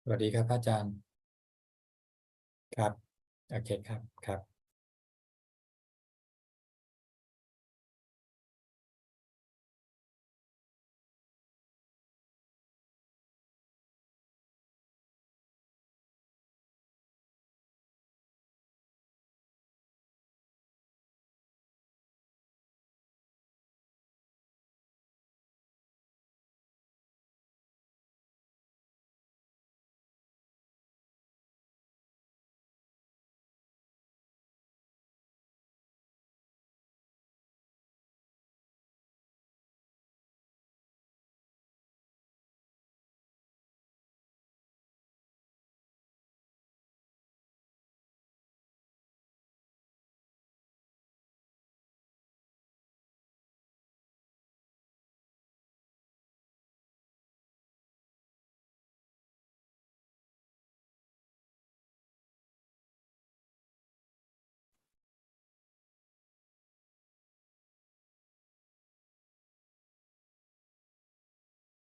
สวัสดีครับอาจารย์ครับโอเคครับ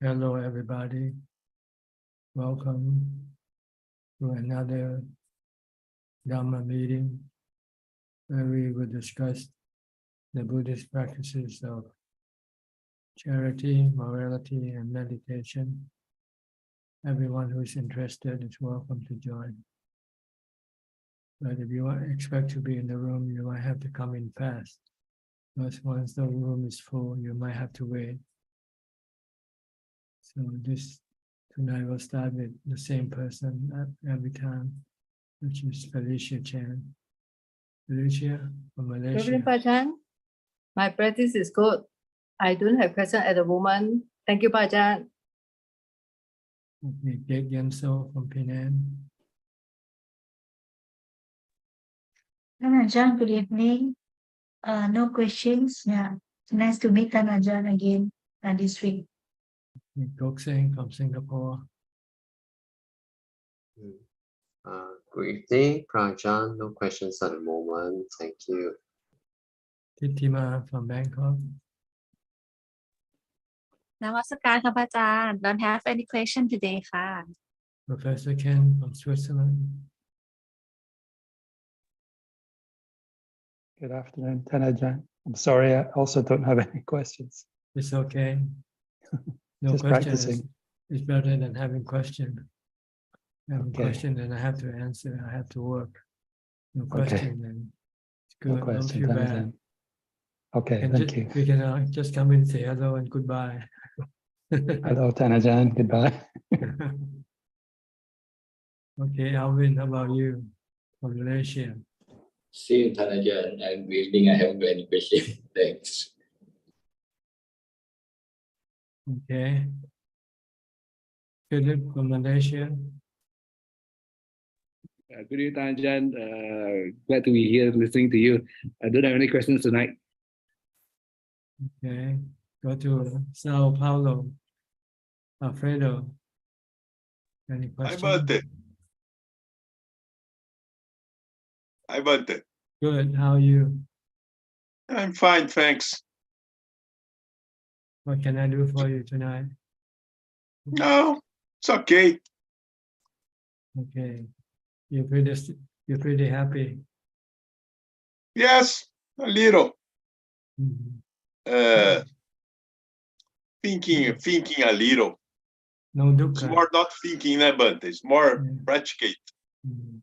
Hello everybody, welcome to another Dhamma meeting where we will discuss the Buddhist practices of charity, morality, and meditation. Everyone who is interested is welcome to join. But if you expect to be in the room, you might have to come in fast. Because once the room is full, you might have to wait. So tonight we'll start with the same person every time, which is Felicia Chan. Felicia from Malaysia. Ajaan, my practice is good. I don't have question at the moment. Thank you, Ajaan. Okay, Jake Yamso from Penang. Ajaan, good evening. No questions. Yeah, it's nice to meet Ajaan again this week. Gok Singh from Singapore. Good evening, Prajan. No questions at the moment. Thank you. Titima from Bangkok. Namaskar ค่ะ อาจารย์ Don't have any question today ค่ะ Professor Ken from Switzerland. Good afternoon, Ajaan. I'm sorry, I also don't have any questions. It's okay. No Just question practicing. is better than having question. Having Okay. question, then I have to answer. I have to work. No Okay. question, then it's good. No question, Don't feel bad. Ajaan. Okay, thank you. We can just come in and say hello and goodbye. Hello, Ajaan. Goodbye. Okay, Alvin, how about you from Malaysia? See you, Ajaan, and good evening. I haven't got any question. Thanks. Okay. Philip from Malaysia. Good evening, Ajaan. Glad to be here listening to you. I don't have any questions tonight. Okay. Go to Sao Paulo. Alfredo. Any questions? Hi, Bante. Good. How are you? I'm fine, thanks. What can I do for you tonight? No, it's okay. Okay. You're pretty happy. Yes, a little. Mhm. Thinking a little. No It's dukkha. more not thinking, Bante. It's more Yeah. practicate. Mhm.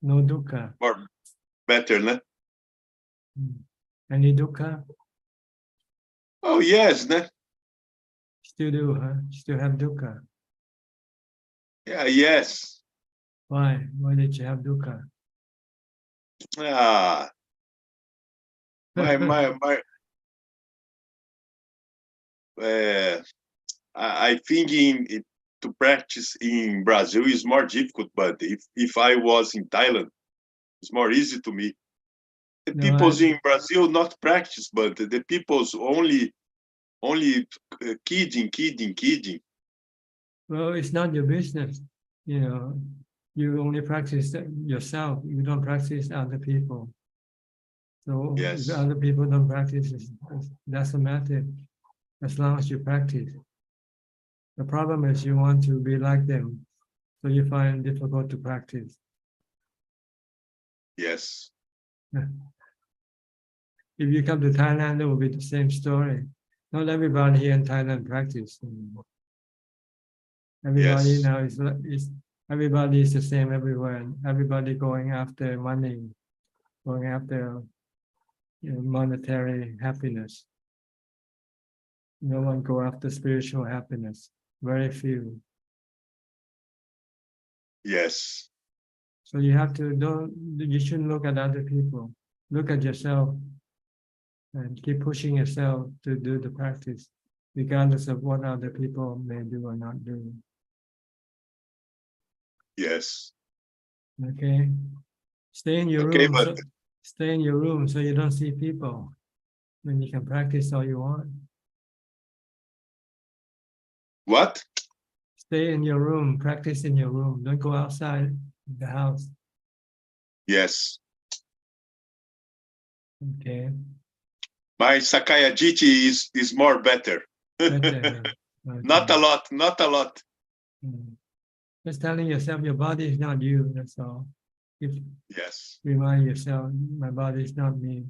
No dukkha. More better, né? Any dukkha? Oh, yes, né? Still do, huh? Still have dukkha. Yeah, yes. Why? Why did you have dukkha? Ah, I think to practice in Brazil is more difficult, but if I was in Thailand, it's more easy to me. The No, peoples in Brazil not practice, but the peoples only kidding. Well, it's not your business. You know, you only practice yourself. You don't practice other people. So Yes. if other people don't practice, it doesn't matter as long as you practice. The problem is you want to be like them. So you find it difficult to practice. Yes. If you come to Thailand, it will be the same story. Not everybody here in Thailand practice. Everybody Yes. now is everybody is the same everywhere. Everybody going after money, going after monetary happiness. No one go after spiritual happiness. Very few. Yes. So you have to you shouldn't look at other people. Look at yourself and keep pushing yourself to do the practice, regardless of what other people may do or not do. Yes. Okay? Stay in your Okay, room. but So, stay in your room so you don't see people. Then you can practice all you want. what? Stay in your room, practice in your room. Don't go outside the house. Yes. Okay? My Sakayajiti is more better. Better. Not a Okay. lot, not a lot. Just telling yourself your body is not you, that's all. If Yes. remind yourself, my body is not me.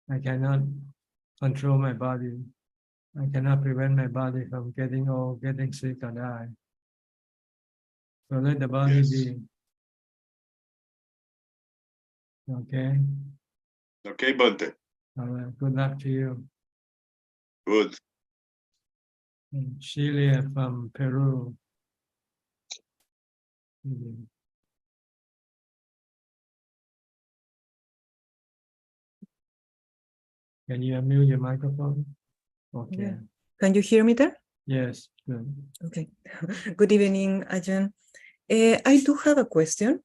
I cannot control my body. I cannot prevent my body from getting old, getting sick, or die. So let the body Yes. be. Okay? Okay, Bante. All right. Good luck to you. Good. Sheila from Peru. Can you unmute your microphone? Okay. Yeah. Can you hear me there? Yes, good. Okay. Good evening, Ajaan. I do have a question.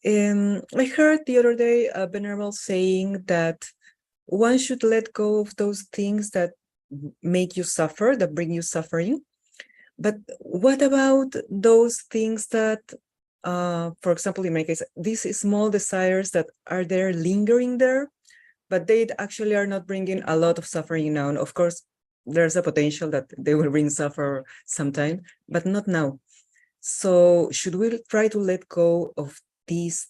I heard the other day a venerable saying that one should let go of those things that make you suffer, that bring you suffering. But what about those things that, for example, in my case, these small desires that are there lingering there, but they actually are not bringing a lot of suffering now. And of course, there's a potential that they will bring suffer sometime, but not now. So should we try to let go of these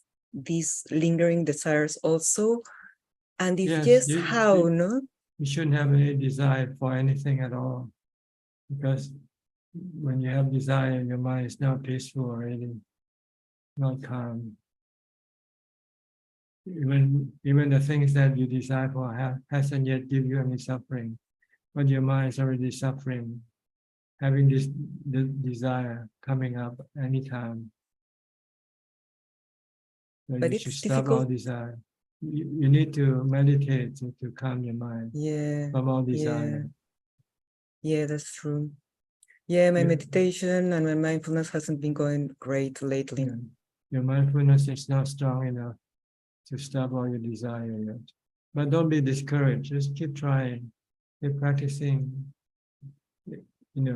lingering desires also? And if yes, how, no? You shouldn't have any desire for anything at all. Because when you have desire, your mind is not peaceful already, not calm. Even the things that you desire for hasn't yet give you any suffering, but your mind is already suffering, having this desire coming up anytime. So But you it's should stop all difficult. desire. You need to meditate to calm your mind from all desire. Yeah, that's true. Yeah, my Yeah. meditation and my mindfulness hasn't been going great lately. Yeah. Your mindfulness is not strong enough to stop all your desire yet. But don't be discouraged. Just keep trying, keep practicing. In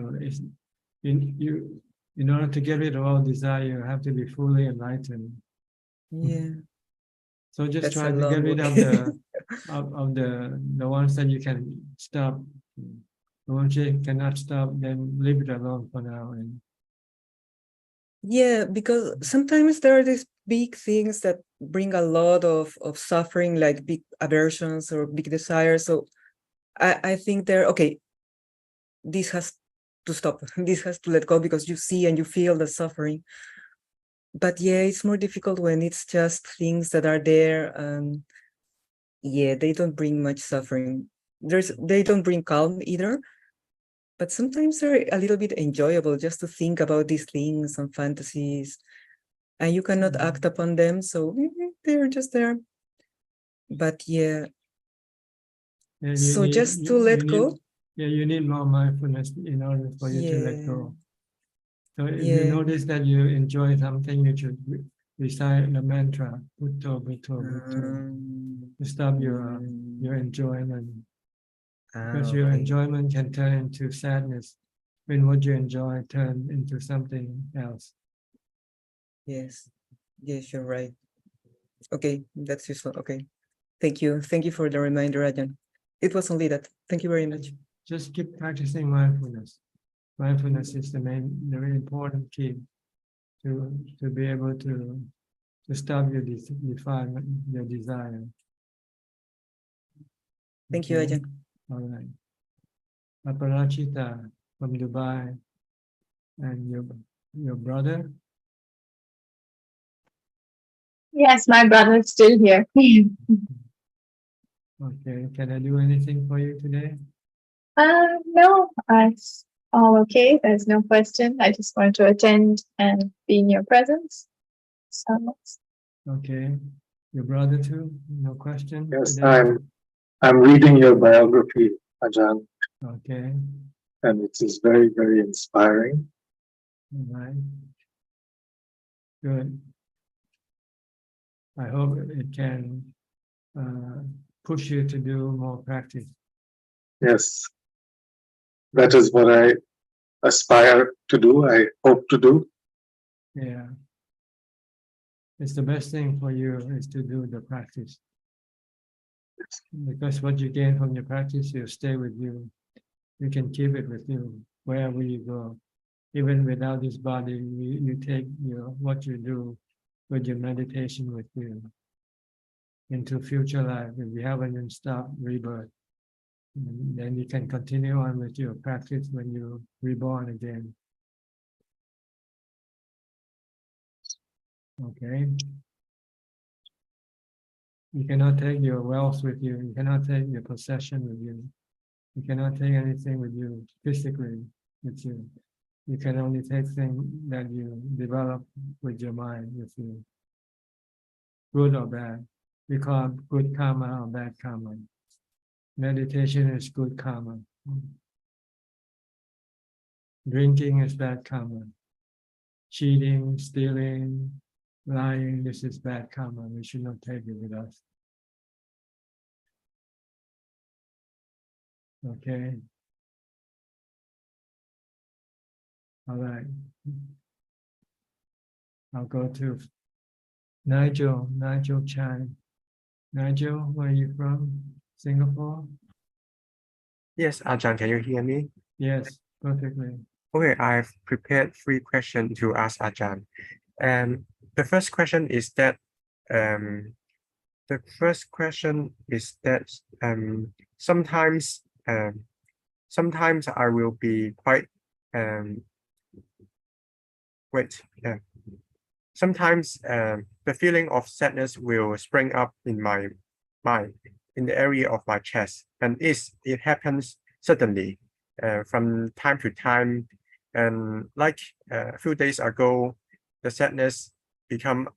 order to get rid of all desire, you have to be fully enlightened. Yeah. So just That's try a to get long rid of way. the ones that you can stop. The ones you cannot stop, then leave it alone for now. And Yeah, because sometimes there are these big things that bring a lot of suffering, like big aversions or big desires. So I think okay, this has to stop. This has to let go because you see and you feel the suffering. But yeah, it's more difficult when it's just things that are there. Yeah, they don't bring much suffering. They don't bring calm either. But sometimes they're a little bit enjoyable just to think about these things and fantasies. And you cannot act upon them, so they're just there. But yeah, so just to let go. Yeah, you need more mindfulness in order for you to let go. So if you notice that you enjoy something, you should recite the mantra, Bhutto, Bhutto, Bhutto, to stop your enjoyment. Because your enjoyment can turn into sadness when what you enjoy turn into something else. Yes, you're right. Okay, that's useful. Okay, thank you for the reminder, Ajaan. It was only that. Thank you very much. Just keep practicing mindfulness. Mindfulness is the very important key. to be able to stop your defilement, your desire. Thank you, Okay? Ajahn. All right. Aparachita from Dubai, and your brother. Yes, my brother is still here. Okay, can I do anything for you today? No, it's all okay. There's no question. I just want to attend and be in your presence. So Okay, your brother too? No question? Yes, today? I'm reading your biography, Ajahn, Okay, and it is very, very inspiring. all right. Good. I hope it can push you to do more practice. Yes, that is what I aspire to do. I hope to do. Yeah. It's the best thing for you is to do the practice. Because what you gain from your practice will stay with you. You can keep it with you wherever you go. Even without this body, you take what you do with your meditation with you into future life. If you haven't even stopped rebirth, then you can continue on with your practice when you reborn again. Okay. You cannot take your wealth with you. You cannot take your possession with you. You cannot take anything with you physically with you. You can only take things that you develop with your mind with you. Good or bad. We call it good karma or bad karma. Meditation is good karma. Drinking is bad karma. Cheating, stealing, lying, this is bad karma. We should not take it with us. Okay. All right. I'll go to Nigel Chai. Nigel, where are you from? Singapore? Yes, Ajahn, can you hear me? Yes, perfectly. Okay, I've prepared 3 questions to ask Ajahn. And the first question is that sometimes sometimes I will be quite sometimes the feeling of sadness will spring up in my mind, in the area of my chest, and it happens suddenly from time to time. And like a few days ago, the sadness become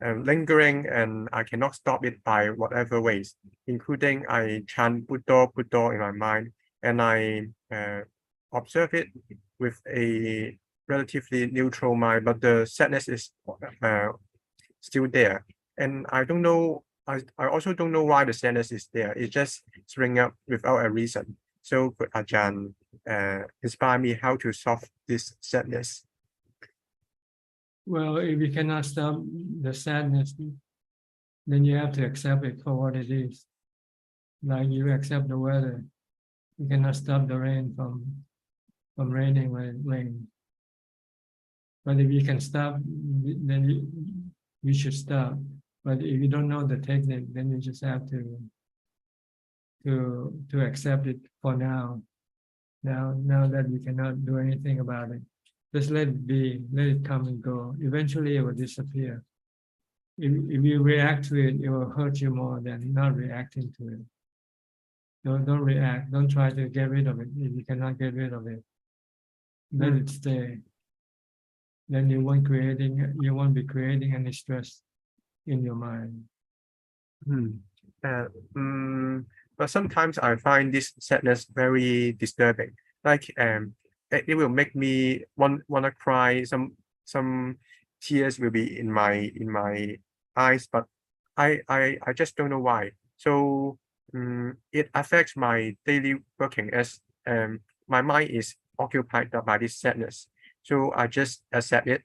lingering, and I cannot stop it by whatever ways, including I chant Buddha in my mind, and I observe it with a relatively neutral mind, but the sadness is still there. And I don't know, I also don't know why the sadness is there. It just spring up without a reason. So could Ajahn inspire me how to solve this sadness? Well, if you cannot stop the sadness, then you have to accept it for what it is. Like you accept the weather. You cannot stop the rain from raining when it rains. But if you can stop, then you should stop. But if you don't know the technique, then you just have to accept it for now. Now that you cannot do anything about it, just let it be, let it come and go. Eventually it will disappear. If you react to it, it will hurt you more than not reacting to it. Don't react. Don't try to get rid of it. If you cannot get rid of it, let it stay. Then you won't be creating any stress in your mind. But sometimes I find this sadness very disturbing. Like it will make me wanna cry. Some tears will be in my eyes, but I just don't know why. So it affects my daily working as my mind is occupied by this sadness. So I just accept it.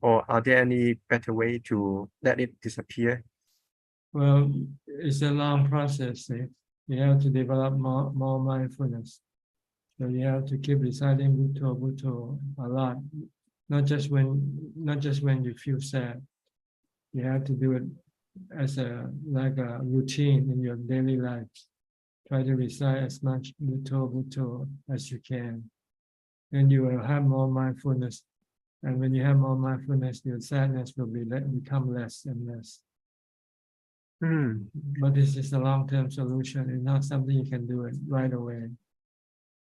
Or are there any better way to let it disappear? Well, it's a long process. You have to develop more mindfulness. So you have to keep reciting Bhutto a lot. not just when you feel sad. You have to do it as a routine in your daily life. Try to recite as much Bhutto as you can. Then you will have more mindfulness. And when you have more mindfulness, your sadness will become less and less. But this is a long-term solution. It's not something you can do it right away.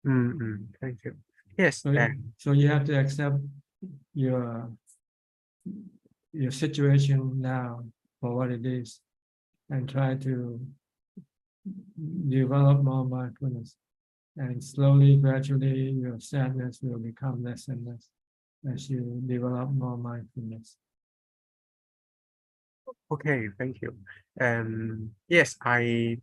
Thank you. Yes. So you have to accept your situation now for what it is, and try to develop more mindfulness. And slowly, gradually, your sadness will become less and less as you develop more mindfulness. Okay, thank you. Yes, I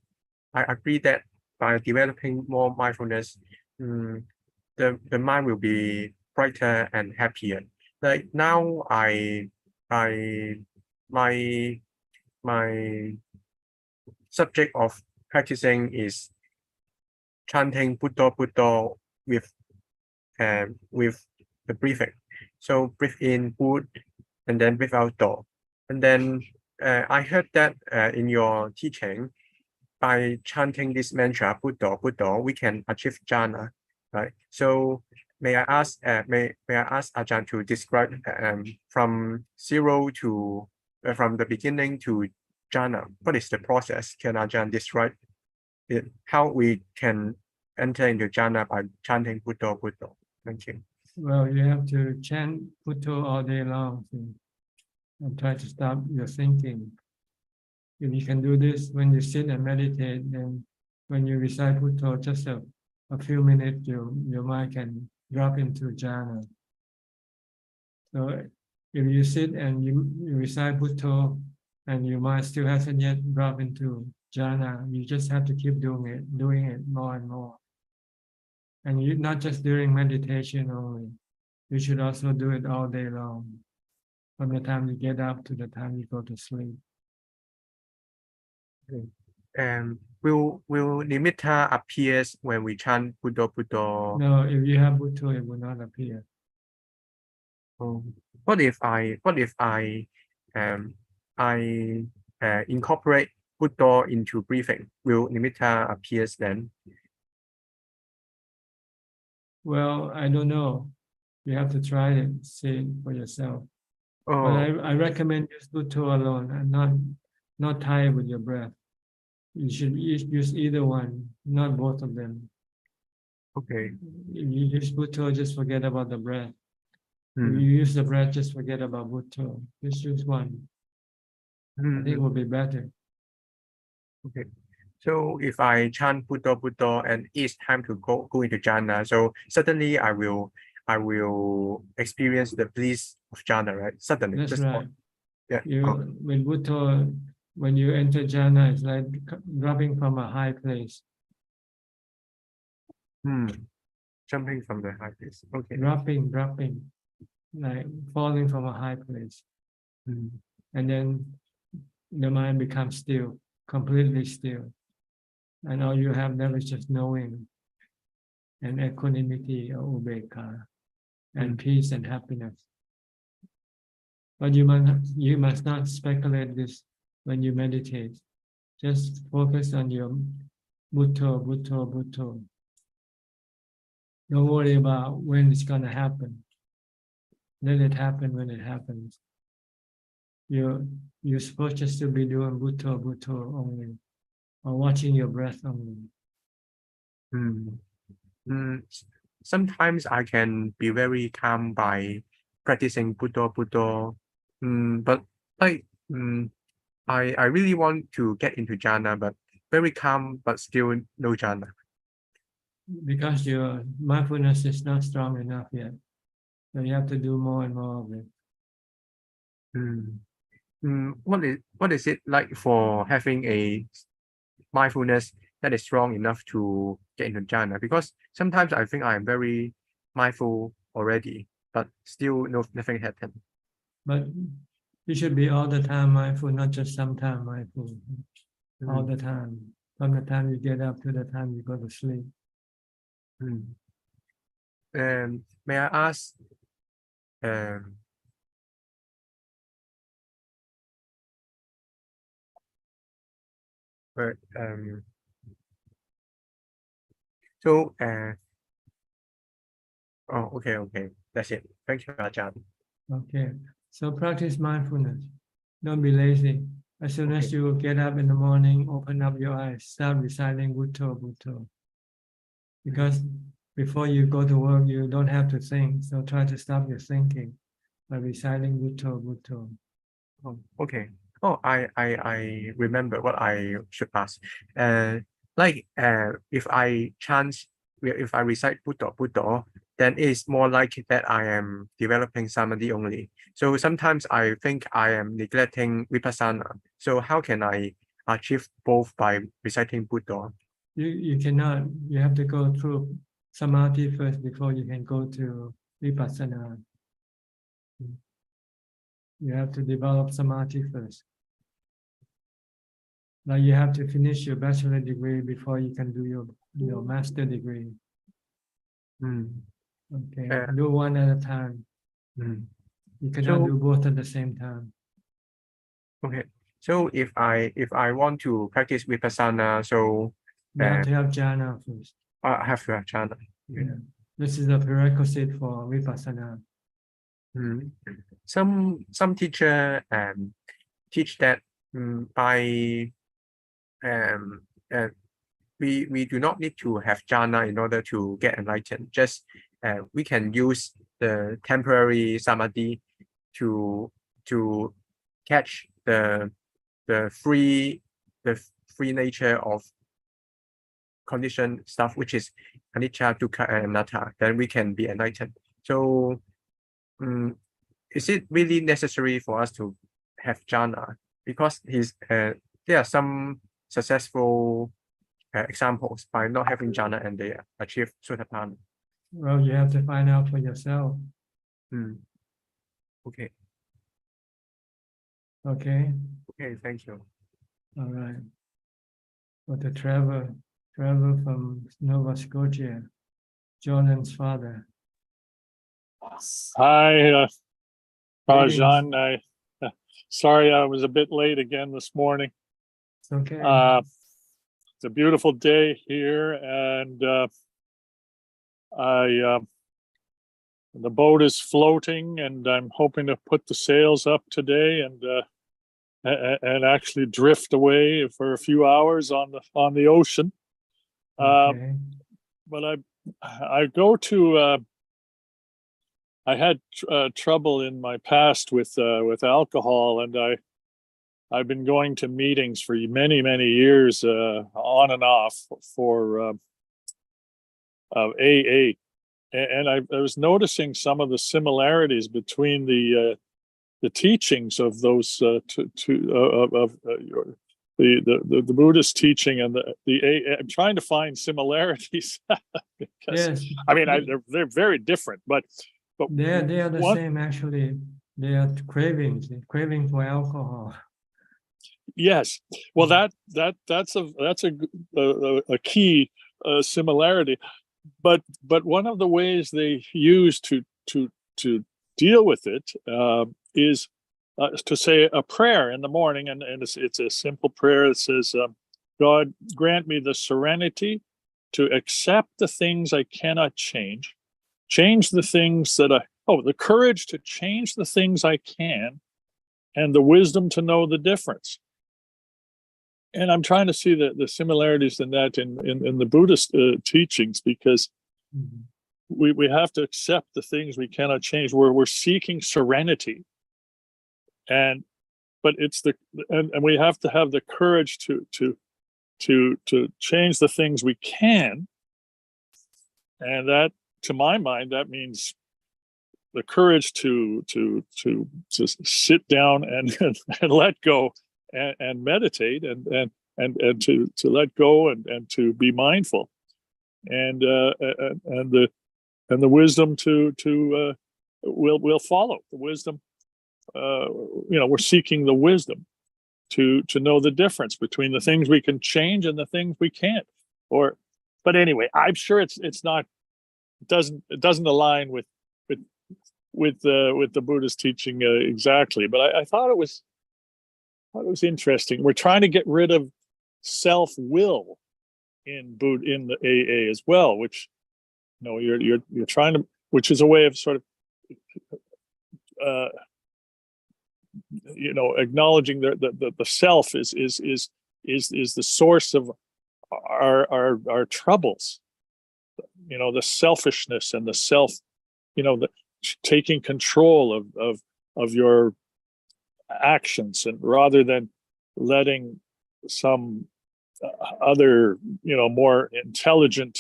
agree that by developing more mindfulness, the mind will be brighter and happier. Like now, my subject of practicing is chanting Bhutto with the breathing. So breathe in Bhut and then breathe out Do. And then I heard that in your teaching, by chanting this mantra Bhutto, we can achieve jhana, right? So may I ask Ajahn to describe from zero to from the beginning to jhana, what is the process? Can Ajahn describe it, how we can enter into jhana by chanting Bhutto? Thank you. Well, you have to chant Bhutto all day long and try to stop your thinking. If you can do this when you sit and meditate, then when you recite Bhutto, just a few minutes, your mind can drop into jhana. So if you sit and you recite Bhutto and your mind still hasn't yet dropped into jhana, you just have to keep doing it more and more. And you not just during meditation only. You should also do it all day long, from the time you get up to the time you go to sleep. Will nimitta appears when we chant Bhutto? No, if you have Bhutto, it will not appear. What if I incorporate Bhutto into breathing? Will nimitta appears then? Well, I don't know. You have to try it, see it for yourself. But I recommend use Bhutto alone and not tie it with your breath. You should use either one, not both of them. Okay. If you use Bhutto, just forget about the breath. If you use the breath, just forget about Bhutto. Just use one. I think it will be better. Okay. So if I chant Bhutto and it's time to go into jhana, so suddenly I will experience the bliss of jhana, right? Suddenly. That's just right. Yeah. With Bhutto, when you enter jhana, it's like dropping from a high place. Jumping from the high place. Okay. Dropping, like falling from a high place. And then the mind becomes still, completely still. And all you have there is just knowing and equanimity or ubeka and peace and happiness. But you must not speculate this when you meditate. Just focus on your Bhutto. Don't worry about when it's going to happen. Let it happen when it happens. You're supposed just to be doing Bhutto only, or watching your breath only. Sometimes I can be very calm by practicing Bhutto. But I really want to get into jhana, but very calm, but still no jhana. Because your mindfulness is not strong enough yet. So you have to do more and more of it. What is it like for having a mindfulness that is strong enough to get into jhana? Because sometimes I think I am very mindful already, but still nothing happened. But you should be all the time mindful, not just sometime mindful. All the time. From the time you get up to the time you go to sleep. May I ask, Um, but so oh, okay, that's it. Thank you, Ajahn. Okay, so practice mindfulness. Don't be lazy. As soon as you get up in the morning, open up your eyes, start reciting Bhutto, Bhutto. Because before you go to work, you don't have to think. So try to stop your thinking by reciting Bhutto, Bhutto. Oh, okay. Oh, I remember what I should ask. If I recite Bhutto, Bhutto, then it's more likely that I am developing samadhi only. So sometimes I think I am neglecting vipassana. So how can I achieve both by reciting Bhutto? You cannot. You have to go through samadhi first before you can go to vipassana. You have to develop samadhi first. Like you have to finish your bachelor degree before you can do your master degree. Okay, do one at a time. You cannot do both at the same time. Okay. So if I want to practice vipassana, so You have to have jhana first. I have to have jhana. Yeah. This is a prerequisite for vipassana. Some teacher teach that by we do not need to have jhana in order to get enlightened. Just we can use the temporary samadhi to catch the free nature of conditioned stuff, which is anicca, dukkha, and anatta. Then we can be enlightened. So, is it really necessary for us to have jhana? Because there are some successful examples by not having jhana and they achieve sotapanna. Well, you have to find out for yourself. Okay. Okay. Okay, thank you. All right. For the travel from Nova Scotia, Jordan's father. Hi, Greetings. Ajaan. Sorry I was a bit late again this morning. It's okay. It's a beautiful day here, and the boat is floating, and I'm hoping to put the sails up today and actually drift away for a few hours on the ocean. Okay. But I go to I had trouble in my past with alcohol, and I've been going to meetings for many years, on and off for AA, and I was noticing some of the similarities between the teachings of those the Buddhist teaching and the AA. I'm trying to find similarities. Yes. I mean, they're very different, but they are the same actually. They are craving for alcohol. Yes, well, that's a key similarity, but one of the ways they use to deal with it is to say a prayer in the morning, and it's a simple prayer that says, "God, grant me the serenity to accept the things I cannot change the things that the courage to change the things I can, and the wisdom to know the difference." And I'm trying to see the similarities in that in the Buddhist teachings, because we have to accept the things we cannot change. We're seeking serenity, but it's and we have to have the courage to change the things we can, and that, to my mind, that means the courage to sit down and let go and meditate and to let go and to be mindful, and the wisdom will follow the wisdom. We're seeking the wisdom to know the difference between the things we can change and the things we can't. But anyway, I'm sure it doesn't align with the Buddha's teaching exactly, but I thought it was interesting. We're trying to get rid of self-will in the AA as well, which you're trying to, which is a way of sort of acknowledging the self is the source of our troubles. The selfishness and the self, the taking control of your actions, and rather than letting some other more intelligent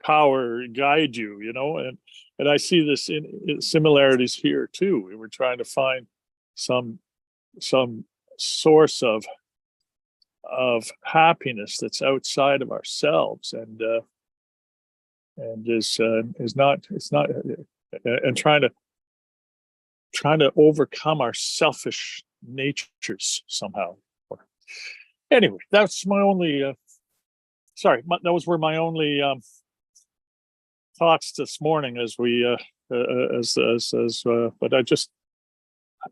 power guide you, and I see this in similarities here too. We were trying to find some source of happiness that's outside of ourselves, and is not, it's not, and trying to overcome our selfish natures somehow. Anyway, that's my only those were my only thoughts this morning as we but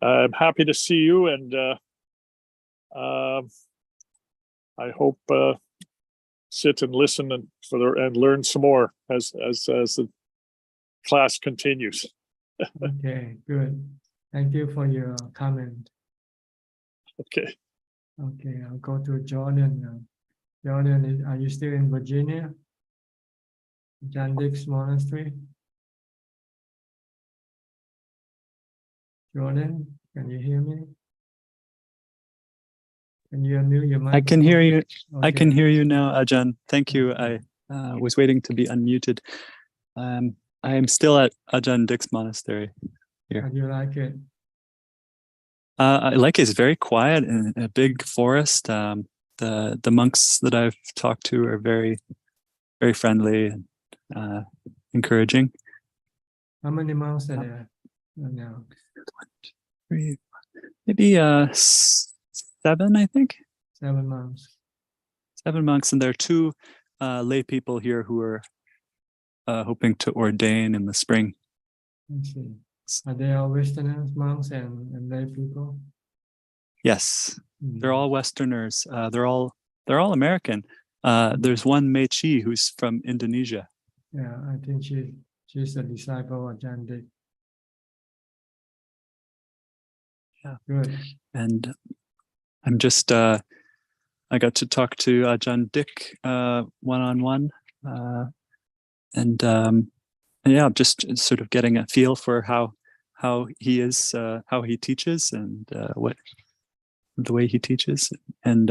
I'm happy to see you, and I hope sit and listen and learn some more as the class continues. Okay, good. Thank you for your comment. Okay. Okay, I'll go to Jordan now. Jordan, are you still in Virginia? Ajaan Dick's monastery? Jordan, can you hear me? Can you unmute your microphone? I can hear you. I can Okay. hear you now, Ajaan. Thank you. I was waiting to be unmuted. I am still at Ajaan Dick's monastery here. How do you like it? I like it. It's very quiet and a big forest. The monks that I've talked to are very, very friendly and encouraging. How many monks are there right now? Maybe 7, I think. 7 monks. 7 monks, and there are 2 lay people here who are hoping to ordain in the spring. I see. Are they all Westerners, monks and lay people? Yes, they're all Westerners. They're all American. There's one Mei Chi who's from Indonesia. Yeah, I think she's a disciple of Ajaan Dick. Yeah, good. And I'm just I got to talk to Ajaan Dick one-on-one, and yeah, just sort of getting a feel for how he is, how he teaches, and what the way he teaches, and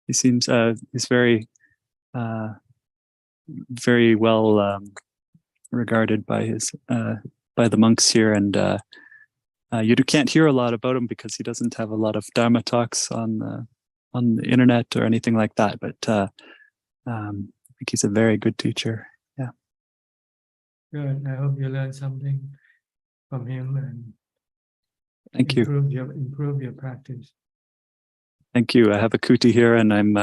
he seems he's very very well regarded by by the monks here, and you can't hear a lot about him because he doesn't have a lot of Dharma talks on the internet or anything like that, but I think he's a very good teacher. Yeah. Good. I hope you learned something from him and Thank you. Improve your practice. Thank you. I have a kuti here, and I'm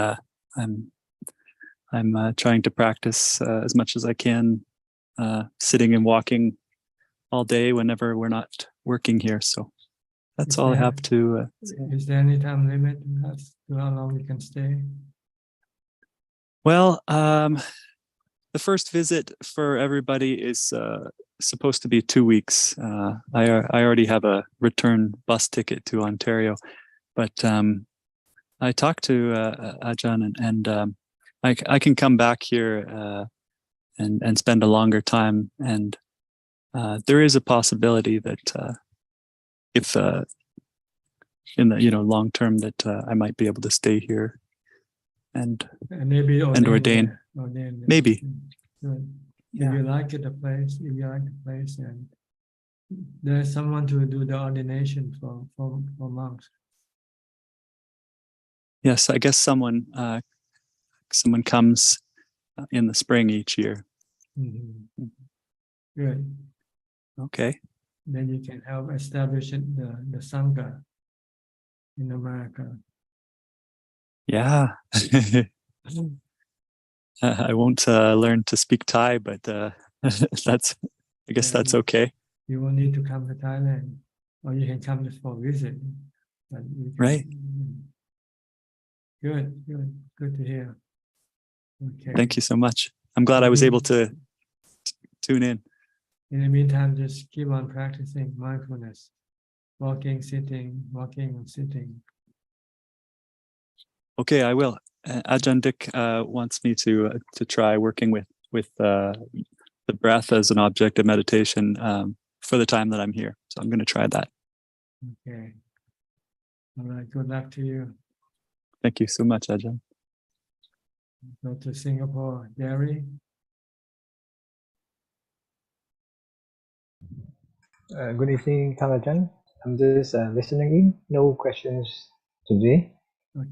trying to practice as much as I can, sitting and walking all day whenever we're not working here. So that's all I have to say. Is there any time limit as to how long we can stay? Well, the first visit for everybody is supposed to be 2 weeks. I already have a return bus ticket to Ontario, but I talked to Ajaan, and I can come back here and spend a longer time, and there is a possibility that if in the long term that I might be able to stay here and maybe ordain. Maybe. Good. If you like it, if you like the place, and there's someone to do the ordination for monks. Yes, I guess someone comes in the spring each year. Mm-hmm. Good. Okay. Then you can help establish the Sangha in America. Yeah. I won't learn to speak Thai, but that's I guess Yeah. that's okay. You won't need to come to Thailand, or you can come just for visit. But you can, Right. Good to hear. Okay. Thank you so much. I'm glad I was able to tune in. In the meantime, just keep on practicing mindfulness, walking, sitting, and sitting. Okay, I will. Ajaan Dick wants me to try working with the breath as an object of meditation for the time that I'm here. So I'm going to try that. Okay. All right. Good luck to you. Thank you so much, Ajaan. Go to Singapore, Gary. Good evening, Ajaan. I'm just listening in. No questions today.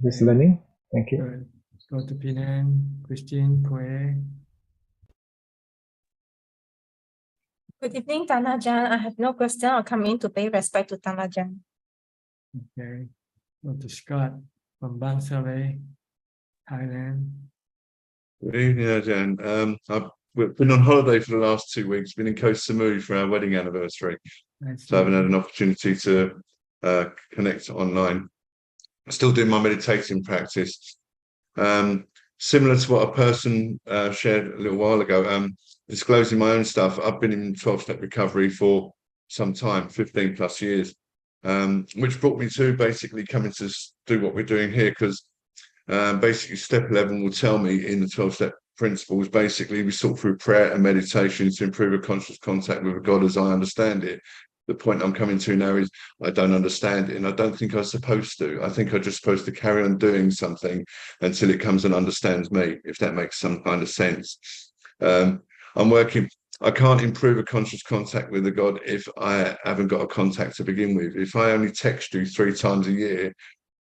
Just Okay. learning. Thank you. Good. Go to Penang, Christine, Kue. Good evening, Ajaan. I have no question. I'll come in to pay respect to Ajaan. Okay. Go to Scott from Bang Saleh, Thailand. Good evening, Ajaan. We've been on holiday for the last 2 weeks, been in Koh Samui for our wedding anniversary. So I haven't had an opportunity to connect online. I'm still doing my meditation practice. Similar to what a person shared a little while ago, disclosing my own stuff. I've been in 12-step recovery for some time, 15 plus years, which brought me to basically coming to do what we're doing here, because basically step 11 will tell me in the 12-step principles, basically we sort through prayer and meditation to improve a conscious contact with God as I understand it. The point I'm coming to now is I don't understand it, and I don't think I'm supposed to. I think I'm just supposed to carry on doing something until it comes and understands me, if that makes some kind of sense. I'm working. I can't improve a conscious contact with the God if I haven't got a contact to begin with. If I only text you 3 times a year,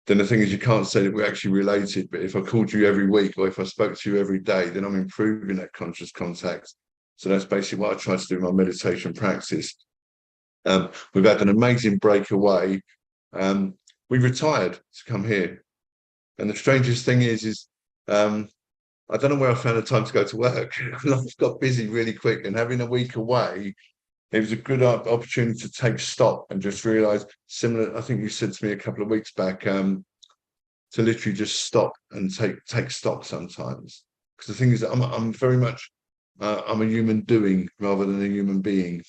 then the thing is you can't say that we're actually related. But if I called you every week, or if I spoke to you every day, then I'm improving that conscious contact. So that's basically what I try to do in my meditation practice. We've had an amazing break away. We retired to come here. And the strangest thing is I don't know where I found the time to go to work. Life got busy really quick, and having a week away, it was a good opportunity to take stock and just realize, similar, I think you said to me a couple of weeks back, to literally just stop and take stock sometimes. Because the thing is that I'm very much, I'm a human doing rather than a human being.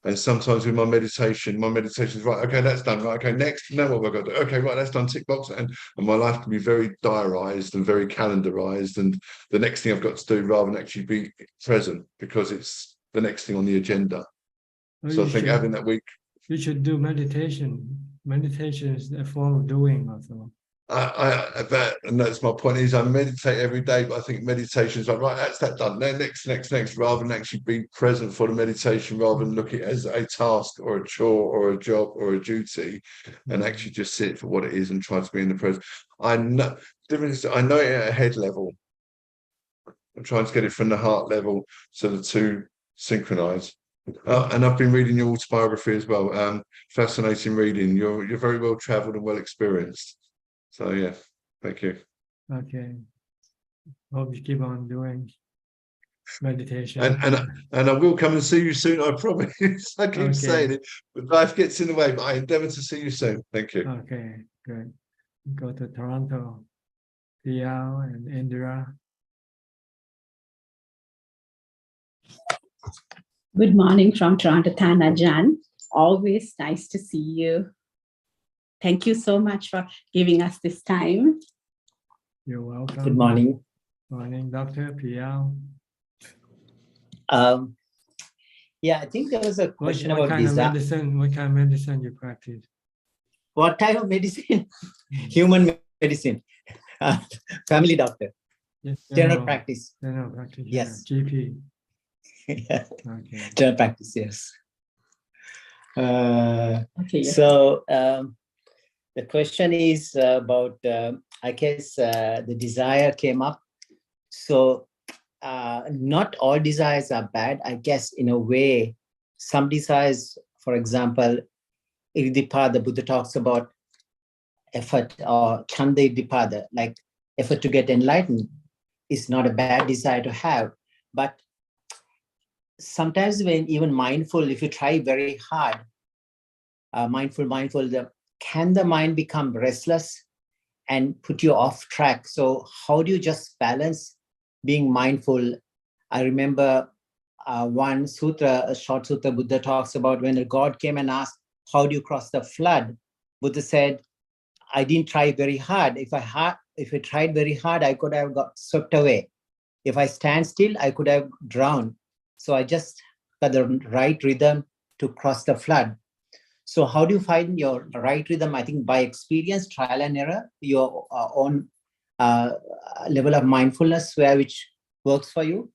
And sometimes with my meditation is right, okay, that's done, right, okay, next, now what have I got to do? Okay, right, that's done, tick box, and my life can be very diarized and very calendarized, and the next thing I've got to do rather than actually be present, because it's the next thing on the agenda. Well, So I think having that week... You should do meditation. Meditation is a form of doing also. And that's my point, is I meditate every day, but I think meditation is like, right, that's that done. Then next, rather than actually be present for the meditation, rather than look at it as a task or a chore or a job or a duty, and actually just sit for what it is and try to be in the present. I know it at a head level. I'm trying to get it from the heart level so the two synchronize. And I've been reading your autobiography as well. Fascinating reading. You're very well traveled and well experienced. So yeah, thank you. Okay. Hope you keep on doing meditation. And I will come and see you soon, I promise. I keep saying it, but life gets in the way, but I endeavour to see you soon. Thank you. Okay, good. Go to Toronto, Piao and Indira. Good morning from Toronto, Ajaan. Always nice to see you. Thank you so much for giving us this time. You're welcome. Good morning. Morning, Dr. Piao. Yeah, I think there was a question about what kind of medicine you practice? What type of medicine? Human medicine. Family doctor. Yes, general practice. General practice. Yes. Yeah, GP. Yeah. Okay. General practice, yes. Okay. So the question is about, I guess the desire came up. So not all desires are bad. I guess in a way, some desires, for example, Irdipada, the Buddha talks about effort, or Chanda Irdipada, like effort to get enlightened is not a bad desire to have. But sometimes when even mindful, if you try very hard, mindful, can the mind become restless and put you off track? So how do you just balance being mindful? I remember one sutra, a short sutra, Buddha talks about when a god came and asked, how do you cross the flood? Buddha said, I didn't try very hard. If I tried very hard, I could have got swept away. If I stand still, I could have drowned. So I just got the right rhythm to cross the flood. So how do you find your right rhythm? I think by experience, trial and error, your own level of mindfulness, which works for you.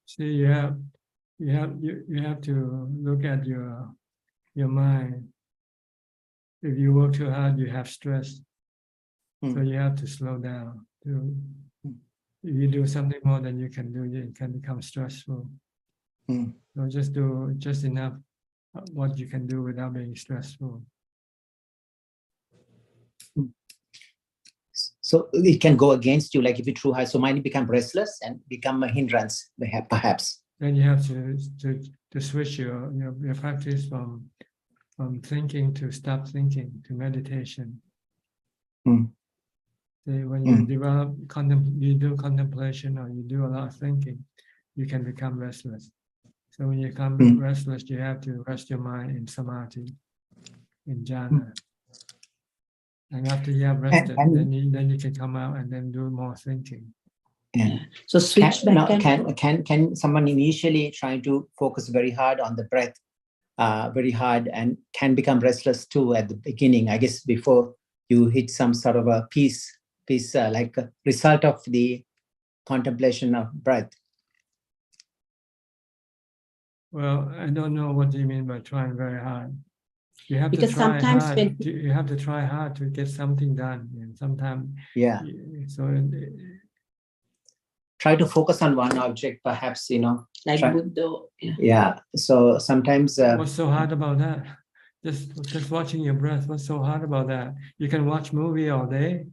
See, you have to look at your mind. If you work too hard, you have stress. So you have to slow down. If you do something more than you can do, it can become stressful. So just do just enough what you can do without being stressful. So it can go against you, like if you too high, so mind become restless and become a hindrance, perhaps. Then you have to switch your practice from thinking to stop thinking to meditation. When you develop you do contemplation or you do a lot of thinking, you can become restless. So when you become restless, you have to rest your mind in samadhi, in jhana. And after you have rested, then you can come out and then do more thinking. Yeah. So switch back. Can someone initially trying to focus very hard on the breath, very hard, and can become restless too at the beginning? I guess before you hit some sort of a peace, like a result of the contemplation of breath. Well, I don't know what you mean by trying very hard. You have Because to try sometimes hard. You have to try hard to get something done. And sometimes, so try to focus on one object, perhaps, like Buddha. Yeah. So sometimes. What's so hard about that? Just watching your breath. What's so hard about that? You can watch movie all day.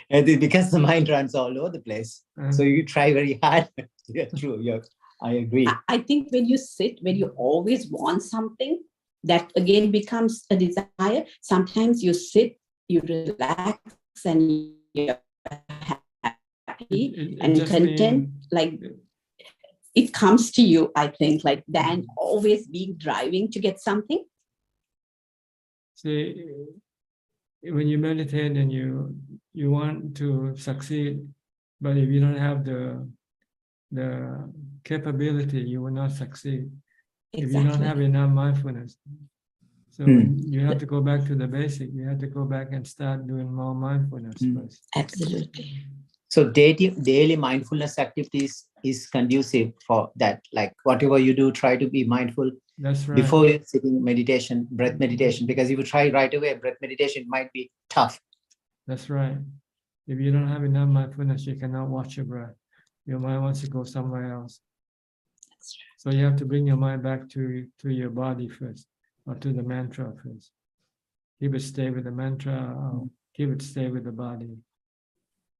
Because the mind runs all over the place. So you try very hard. Yeah, true. I agree. I think when you sit, when you always want something, that again becomes a desire. Sometimes you sit, you relax, and you're happy and content. Like it comes to you, I think, like than always being driving to get something. See, when you meditate and you want to succeed, but if you don't have the capability, you will not succeed. Exactly. If you don't have enough mindfulness. So you have to go back to the basic. You have to go back and start doing more mindfulness first. Absolutely. So daily mindfulness activities is conducive for that. Like whatever you do, try to be mindful. That's right. Before you're sitting meditation, breath meditation, because if you try right away, breath meditation might be tough. That's right. If you don't have enough mindfulness, you cannot watch your breath. Your mind wants to go somewhere else. That's right. So you have to bring your mind back to your body first, or to the mantra first. Keep it stay with the mantra, or keep it stay with the body.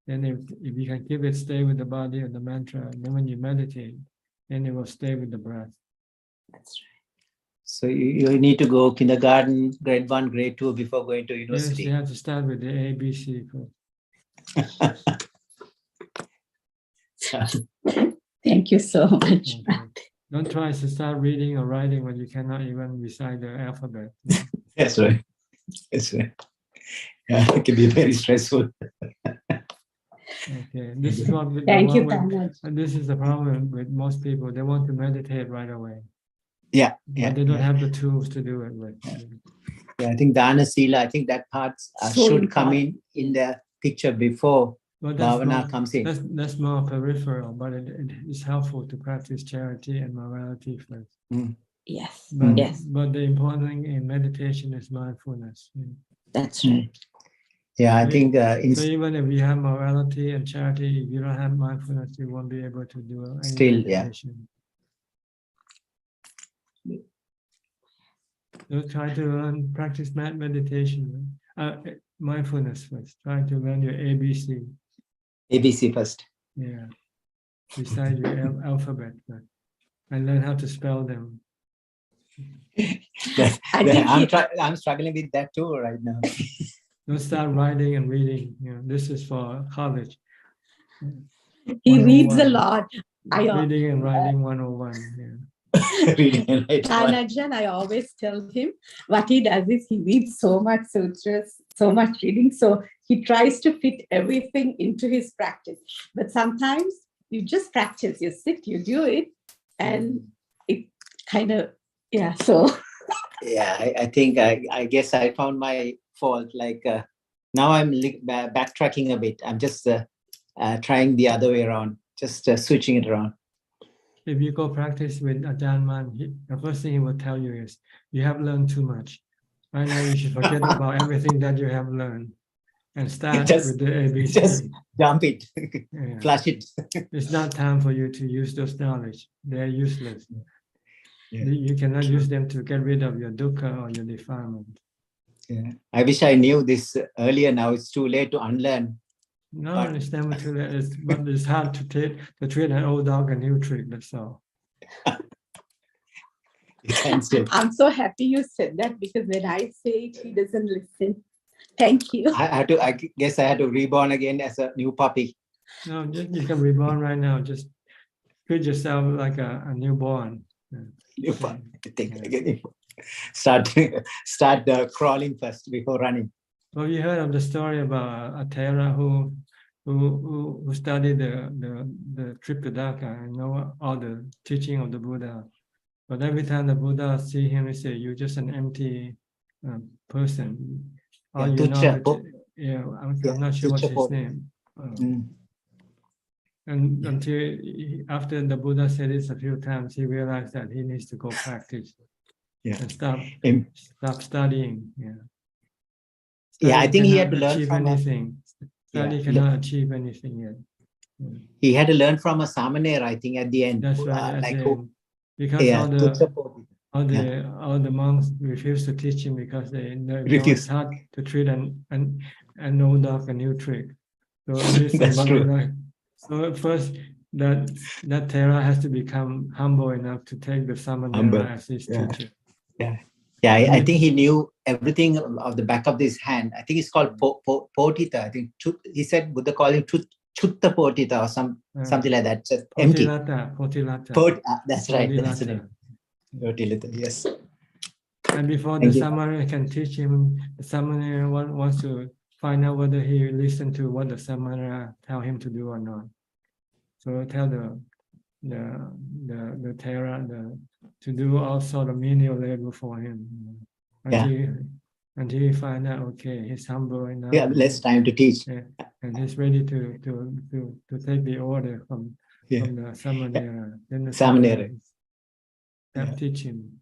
Then if you can keep it stay with the body and the mantra, then when you meditate, then it will stay with the breath. That's right. So you need to go kindergarten, grade 1, grade 2 before going to university. Yes, you have to start with the ABC first. Thank you so much. Okay. Don't try to start reading or writing when you cannot even recite the alphabet. That's right. That's right. Yeah, it can be very stressful. Okay, this is what this is the problem with most people. They want to meditate right away. Yeah, but they don't have the tools to do it with. Yeah, I think Dana Sila, I think that part should come in the picture before Bhavana comes in. That's more peripheral, but it is helpful to practice charity and morality first. Yes. But the important thing in meditation is mindfulness. That's right. Yeah, I think so even if you have morality and charity, if you don't have mindfulness, you won't be able to do any meditation. So try to practice meditation, mindfulness first. Try to learn your ABC. ABC first. Yeah. recite your alphabet and learn how to spell them. I'm struggling with that too right now. Don't start writing and reading. This is for college. He reads a 101. lot. Reading and writing 101. Reading and writing. Ajaan, I always tell him what he does is he reads so much sutras, so much reading. So he tries to fit everything into his practice. But sometimes you just practice, you sit, you do it, and it kind of, yeah, so. Yeah, I think I guess I found my fault. Like now I'm backtracking a bit. I'm just trying the other way around, just switching it around. If you go practice with Ajaan Man, the first thing he will tell you is, you have learned too much. Right now, you should forget about everything that you have learned and start with the ABC. Just dump it, flush it. It's not time for you to use those knowledge. They're useless. You cannot use them to get rid of your dukkha or your defilement. Yeah. I wish I knew this earlier. Now it's too late to unlearn. No, it's never too late. But it's hard to treat an old dog a new trick. That's all. I'm so happy you said that because when I say it, he doesn't listen. Thank you. I guess I had to reborn again as a new puppy. No, you can reborn right now. Just treat yourself like a newborn. Start crawling first before running. Well, you heard of the story about a Thera who studied the Tripitaka and know all the teaching of the Buddha. But every time the Buddha see him, he say, "You're just an empty person." All you know, I'm not sure what's his name. And until after the Buddha said this a few times, he realized that he needs to go practice and stop studying. I think he had to learn from anything. Study cannot achieve anything yet. He had to learn from a samaner, I think, at the end. That's right. Because all the monks refused to teach him because they know it's hard to treat an old dog a new trick. So that's true. So at first, that Thera has to become humble enough to take the Samanera as his teacher. I think he knew everything of the back of this hand. I think it's called Potita. I think he said Buddha called him Chutta Potita or something like that. Just empty. Potilata. That's right. That's the name. Potilata, yes. And before the Samanera can teach him, the Samanera wants to find out whether he listened to what the Samanera tell him to do or not. So tell the Thera to do all sort of menial labor for him until he find out, okay, he's humble enough. Less time to teach. And he's ready to take the order from the Samanera. Then the Samanera teach him.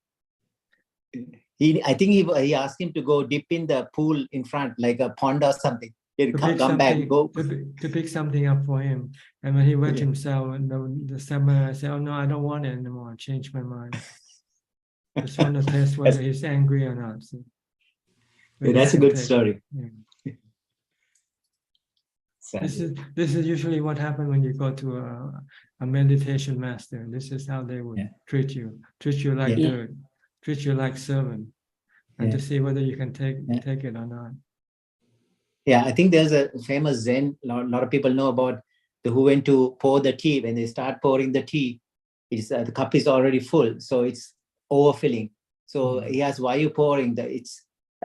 I think he asked him to go dip in the pool in front, like a pond or something. He'd come back, go. To pick something up for him. And when he went himself, and the Samanera said, "Oh no, I don't want it anymore. I changed my mind. Just want to test whether he's angry or not." So, that's a good story. This is usually what happens when you go to a meditation master. This is how they would treat you like dirt, treat you like servant, and to see whether you can take it or not. I think there's a famous Zen. A lot of people know about who went to pour the tea. When they start pouring the tea, the cup is already full, so it's overfilling. So he asks, "Why are you pouring?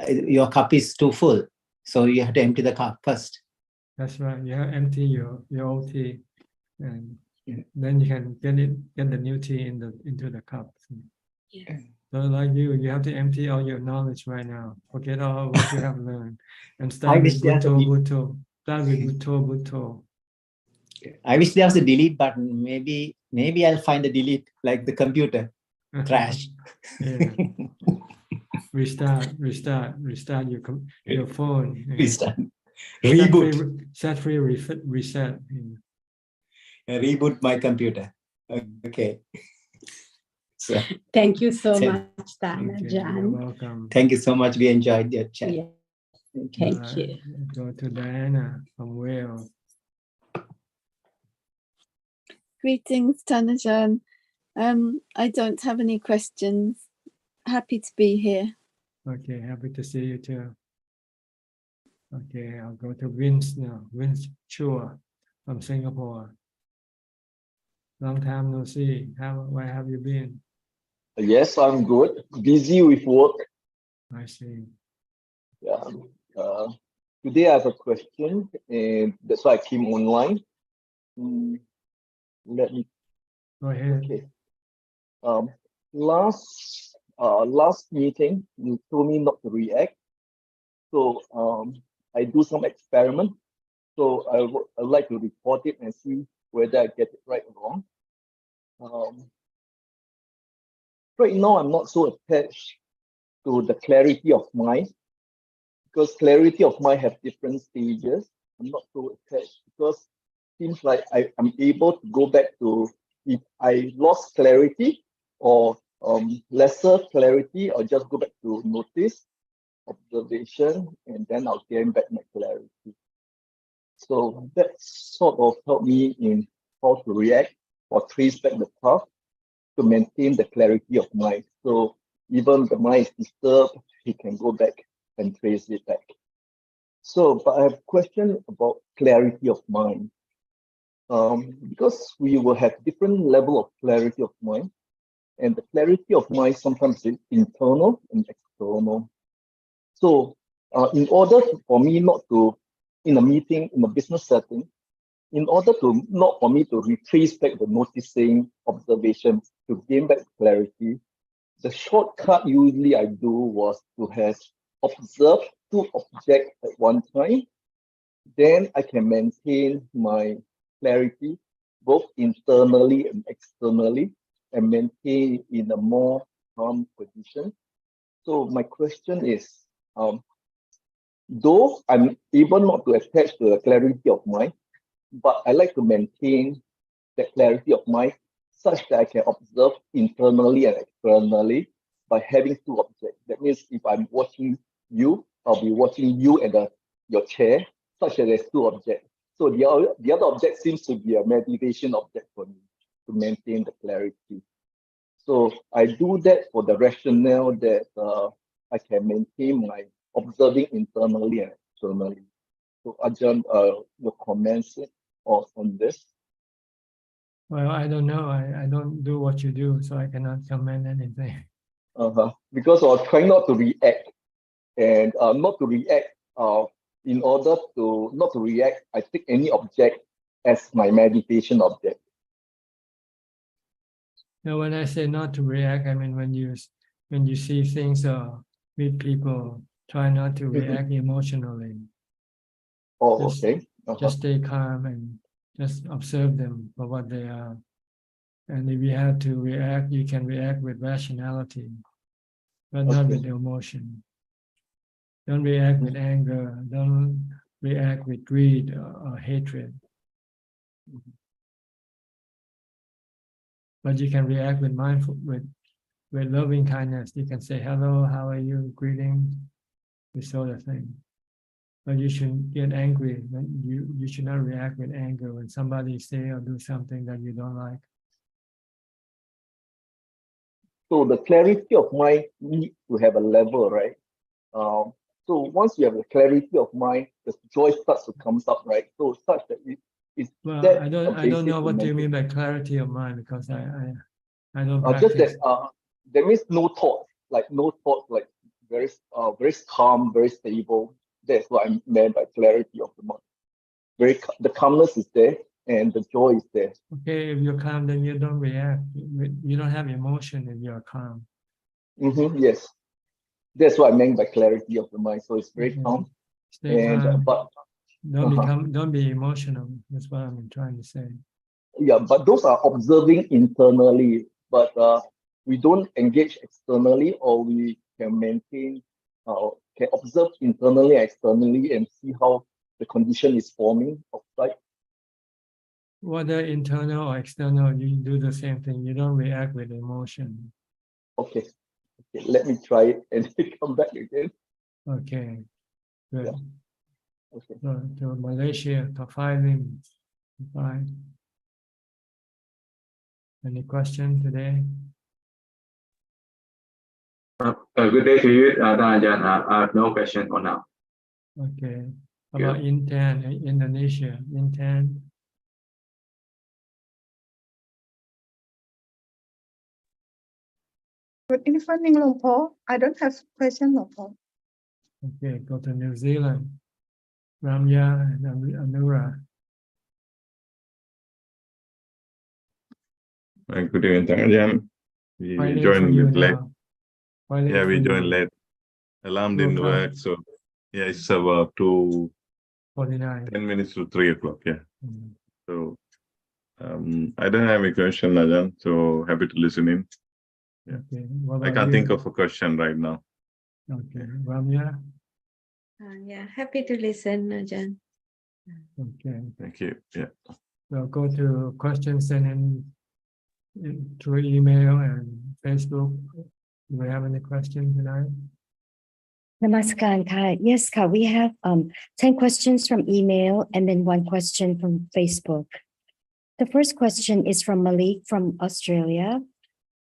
Your cup is too full, so you have to empty the cup first." That's right. You have to empty your old tea, and then you can get the new tea into the cup. So like you have to empty all your knowledge right now. Forget all what you have learned, and start with Bhutto. Start with Bhutto. I wish there was a delete button. Maybe I'll find the delete, like the computer crash. Restart your phone. Restart. Reboot. Set free, reset. Reboot my computer. Okay. So, thank you so much, Ajaan. You're welcome. Thank you so much. We enjoyed your chat. Thank you. Go to Diana from Wales. Greetings, Tanajan. I don't have any questions. Happy to be here. Okay, happy to see you too. Okay, I'll go to Vince now. Vince Chua from Singapore. Long time no see. Where have you been? Yes, I'm good. Busy with work. I see. Yeah. Today I have a question, and that's why I came online. Let me. Go ahead. Okay. Last meeting you told me not to react. So I do some experiment. So I'd like to report it and see whether I get it right or wrong. Right now I'm not so attached to the clarity of mind, because clarity of mind have different stages. I'm not so attached because it seems like I'm able to go back to, if I lost clarity or lesser clarity, I'll just go back to notice, observation, and then I'll gain back my clarity. So that sort of helped me in how to react or trace back the path to maintain the clarity of mind. So even the mind is disturbed, he can go back and trace it back. So, but I have a question about clarity of mind. Because we will have different level of clarity of mind, and the clarity of mind sometimes is internal and external. So, in order for me not to, in a meeting, in a business setting, in order to not for me to retrace back the noticing, observation, to gain back clarity, the shortcut usually I do was to have observed two objects at one time. Then I can maintain my clarity both internally and externally, and maintain in a more calm position. So my question is, though I'm able not to attach to the clarity of mind, but I like to maintain the clarity of mind such that I can observe internally and externally by having two objects. That means if I'm watching you, I'll be watching you and your chair, such that there's two objects. So the other object seems to be a meditation object for me to maintain the clarity. So I do that for the rationale that I can maintain my observing internally and externally. So Ajaan, your comments on this? Well, I don't know. I don't do what you do, so I cannot comment anything. Because I was trying not to react, and not to react. In order to not to react, I take any object as my meditation object. Now, when I say not to react, I mean when you see things or meet people, try not to react emotionally. Oh, just, okay. Just stay calm and just observe them for what they are. And if you have to react, you can react with rationality, but not with emotion. Don't react with anger. Don't react with greed or hatred. But you can react with mindful, with loving kindness. You can say, hello, how are you, greetings, this sort of thing. But you shouldn't get angry. You should not react with anger when somebody say or do something that you don't like. So the clarity of mind needs to have a level, right? So once you have the clarity of mind, the joy starts to come up, right? So such that it's well, that I don't know what you mean by clarity of mind, because I don't just practice. that means no thought, like very calm, very stable. That's what I meant by clarity of the mind. The calmness is there and the joy is there. Okay, if you're calm, then you don't react. You don't have emotion if you're calm. Yes, that's what I meant by clarity of the mind. So it's very calm. Stay calm. But don't be emotional. That's what I'm trying to say. Yeah, but those are observing internally, but we don't engage externally, or we can maintain, can observe internally and externally and see how the condition is forming outside. Whether internal or external, you do the same thing. You don't react with emotion. Okay, let me try it and come back again. Okay, good. Yeah. Okay. So, to Malaysia, to 5 minutes. Bye. Any question today? Good day to you, Ajaan. I have no question for now. Okay. How about Intan, Indonesia? Intan? Good evening, Lumpo. I don't have question, Lumpo. Okay, go to New Zealand. Ramya and Anura. Good evening, Ajaan. We Quite late for joined you late. now. Quite late Yeah, for we you. joined late. Alarm 2 didn't o'clock. work, so yeah, it's about 49. 10 minutes to 3 o'clock. Yeah. Mm. So I don't have a question, Ajaan. So happy to listen in. Yeah. Okay. What I about can't you? think of a question right now. Okay. Ramya? Yeah, happy to listen, Ajaan. Okay. Thank you. Yeah. So go to questions sent in through email and Facebook. Do we have any questions tonight? Namaskar, Kai. Yes, Kai, we have 10 questions from email and then 1 question from Facebook. The first question is from Malik from Australia.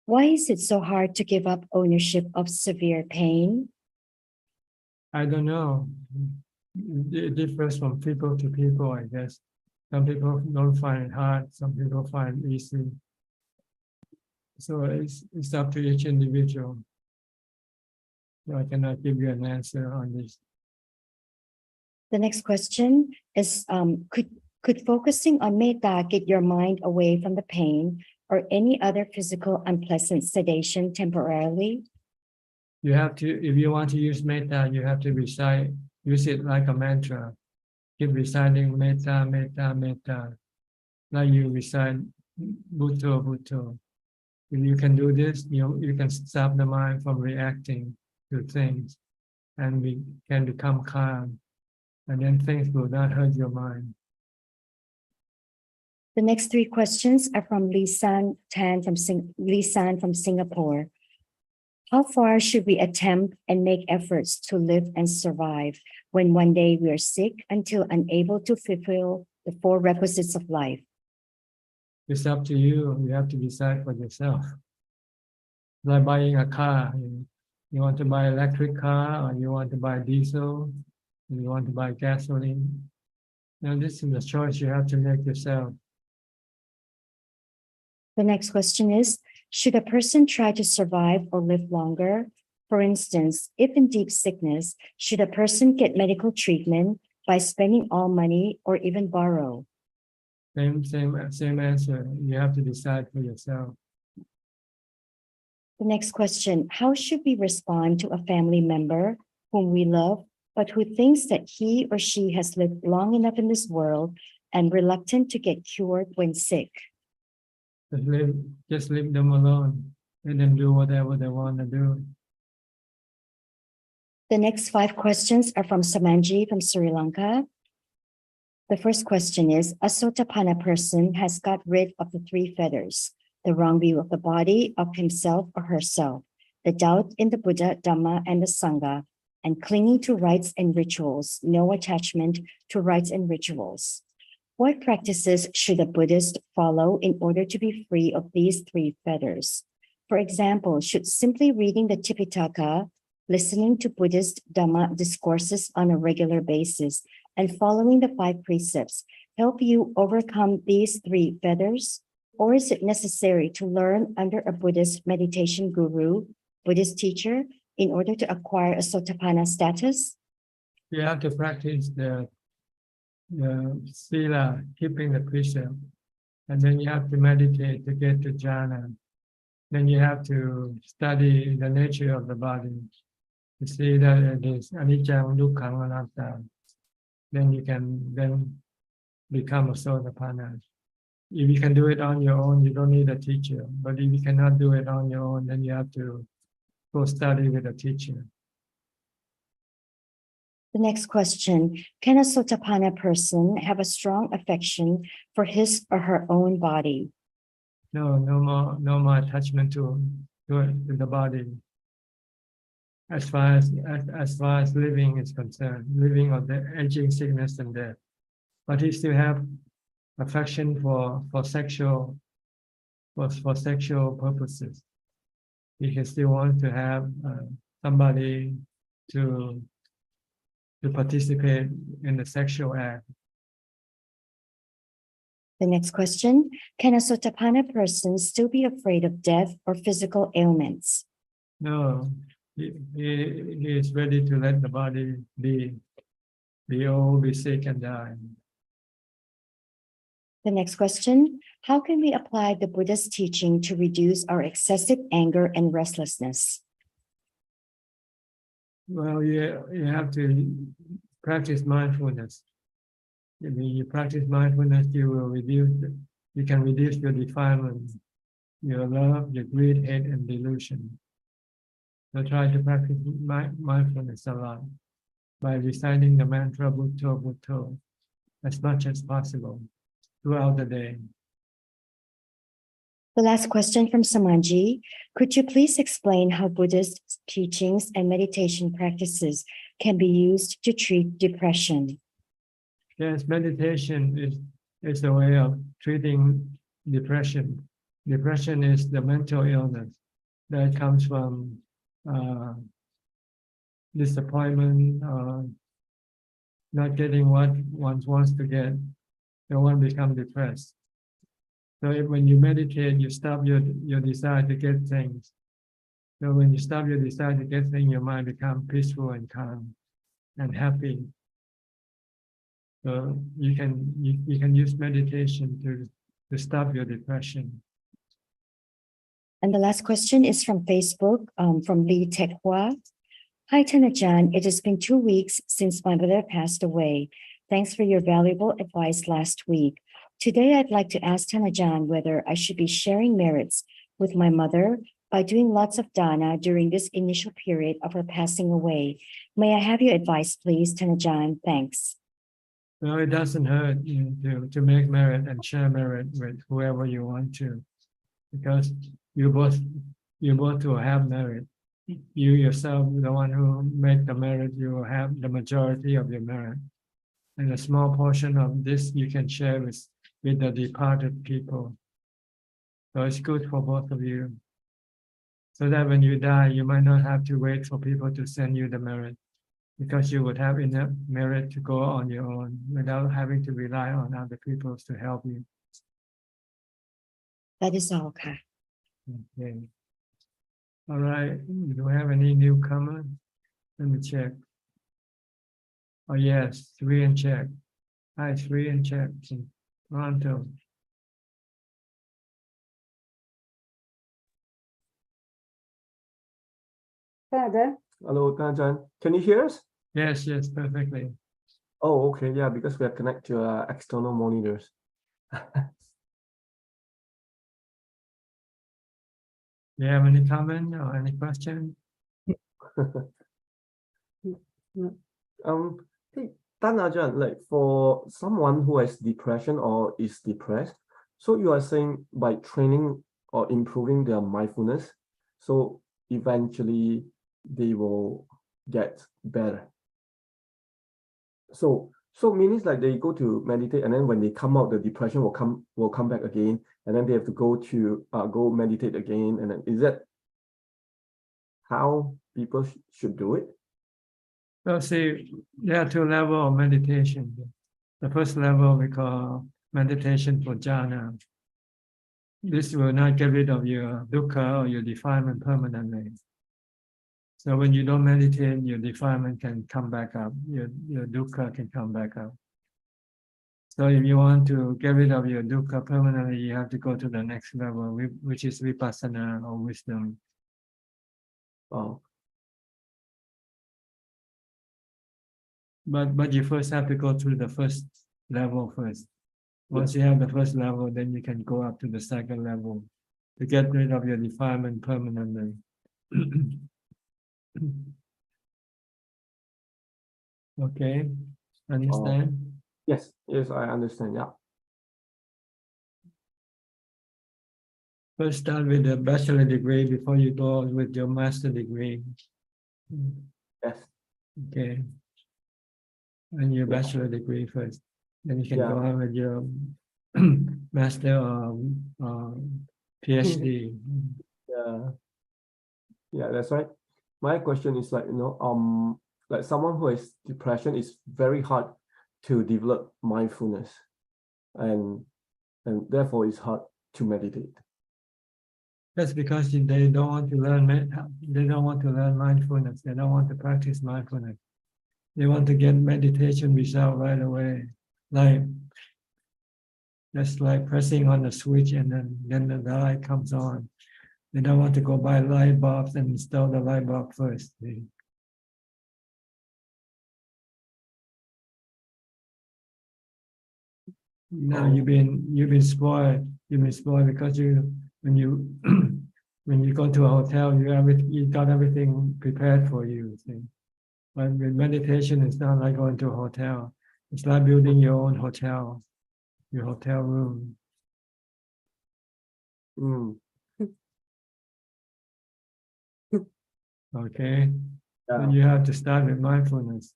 Why is it so hard to give up ownership of severe pain? I don't know. It differs from people to people, I guess. Some people don't find it hard, some people find it easy. So it's up to each individual. So I cannot give you an answer on this. The next question is, could focusing on metta get your mind away from the pain or any other physical unpleasant sedation temporarily? You have to, if you want to use metta, you have to use it like a mantra. Keep reciting metta, metta, metta. Like you recite Bhutto, Bhutto. If you can do this, you can stop the mind from reacting to things and we can become calm. And then things will not hurt your mind. The next 3 questions are from Lisan from Singapore. How far should we attempt and make efforts to live and survive when one day we are sick until unable to fulfill the 4 requisites of life? It's up to you. You have to decide for yourself. Like buying a car. You want to buy electric car or you want to buy diesel, or you want to buy gasoline. Now this is a choice you have to make yourself. The next question is, should a person try to survive or live longer? For instance, if in deep sickness, should a person get medical treatment by spending all money or even borrow? Same answer. You have to decide for yourself. The next question, how should we respond to a family member whom we love, but who thinks that he or she has lived long enough in this world and reluctant to get cured when sick? Just leave them alone. Let them do whatever they want to do. The next 5 questions are from Samanji from Sri Lanka. The first question is, a Sotapanna person has got rid of the 3 feathers, the wrong view of the body, of himself or herself, the doubt in the Buddha, Dhamma, and the Sangha, and clinging to rites and rituals, no attachment to rites and rituals. What practices should a Buddhist follow in order to be free of these 3 feathers? For example, should simply reading the Tipitaka, listening to Buddhist Dhamma discourses on a regular basis, and following the 5 precepts help you overcome these 3 feathers? Or is it necessary to learn under a Buddhist meditation guru, Buddhist teacher, in order to acquire a Sotapanna status? You have to practice the sila, keeping the precept, and then you have to meditate to get to jhana. Then you have to study the nature of the body to see that it is anicca, dukkha, anatta. Then you can become a Sotapanna. If you can do it on your own, you don't need a teacher. But if you cannot do it on your own, then you have to go study with a teacher. The next question, can a Sotapanna person have a strong affection for his or her own body? No more attachment to the body. As far as living is concerned, living of the aging, sickness, and death. But he still have affection for for sexual purposes. He can still want to have somebody to participate in the sexual act. The next question, can a Sotapanna person still be afraid of death or physical ailments? No, he is ready to let the body be old, be sick, and die. The next question, how can we apply the Buddha's teaching to reduce our excessive anger and restlessness? Well, you have to practice mindfulness. I mean, you practice mindfulness, you can reduce your defilement, your love, your greed, hate, and delusion. So try to practice mindfulness a lot by reciting the mantra Bhutto Bhutto as much as possible throughout the day. The last question from Samanji, could you please explain how Buddhist teachings and meditation practices can be used to treat depression? Yes, meditation is a way of treating depression. Depression is the mental illness that comes from disappointment, not getting what one wants to get, then one becomes depressed. So when you meditate, you stop your desire to get things. So when you stop your desire to get things, your mind becomes peaceful and calm and happy. So you can use meditation to stop your depression. And the last question is from Facebook, from Lee Tekhwa. Hi, Ajaan. It has been 2 weeks since my mother passed away. Thanks for your valuable advice last week. Today, I'd like to ask Ajaan whether I should be sharing merits with my mother by doing lots of dana during this initial period of her passing away. May I have your advice, please, Ajaan? Thanks. Well, it doesn't hurt to make merit and share merit with whoever you want to, because you both will have merit. You yourself, the one who make the merit, you will have the majority of your merit, and a small portion of this you can share with the departed people. So it's good for both of you, so that when you die, you might not have to wait for people to send you the merit, because you would have enough merit to go on your own without having to rely on other people to help you. That is all, Ka. Okay. All right. Do we have any newcomer? Let me check. Oh yes, 3 and check. Hi, 3 and check. Toronto. Father. Hello, Ajaan. Can you hear us? Yes, perfectly. Oh, okay, yeah, because we are connected to external monitors. Do you have any comment or any question? Hey, Ajaan, like for someone who has depression or is depressed, so you are saying by training or improving their mindfulness, so eventually they will get better. So means like they go to meditate, and then when they come out, the depression will come back again, and then they have to go meditate again. And then is that how people should do it? Well, see, there are 2 levels of meditation. The first level we call meditation for jhana. This will not get rid of your dukkha or your defilement permanently. So when you don't meditate, your defilement can come back up, your dukkha can come back up. So if you want to get rid of your dukkha permanently, you have to go to the next level, which is vipassana or wisdom. Oh. But you first have to go through the first level first. Once you have the first level, then you can go up to the second level to get rid of your defilement permanently. Okay, understand? Yes, I understand. Yeah. First start with the bachelor degree before you go with your master degree. Yes. Okay. And your bachelor degree first. Then you can go on with your master or PhD. Yeah. Yeah, that's right. My question is like, like someone who has depression, is very hard to develop mindfulness, and therefore it's hard to meditate. That's because they don't want to learn. They don't want to learn mindfulness. They don't want to practice mindfulness. They want to get meditation result right away, like just like pressing on the switch and then the light comes on. They don't want to go buy light bulbs and install the light bulb first. No, you've been spoiled. You've been spoiled because when you when you go to a hotel, you got everything prepared for you. See? But with meditation, it's not like going to a hotel. It's like building your own hotel, your hotel room. Okay, so you have to start with mindfulness.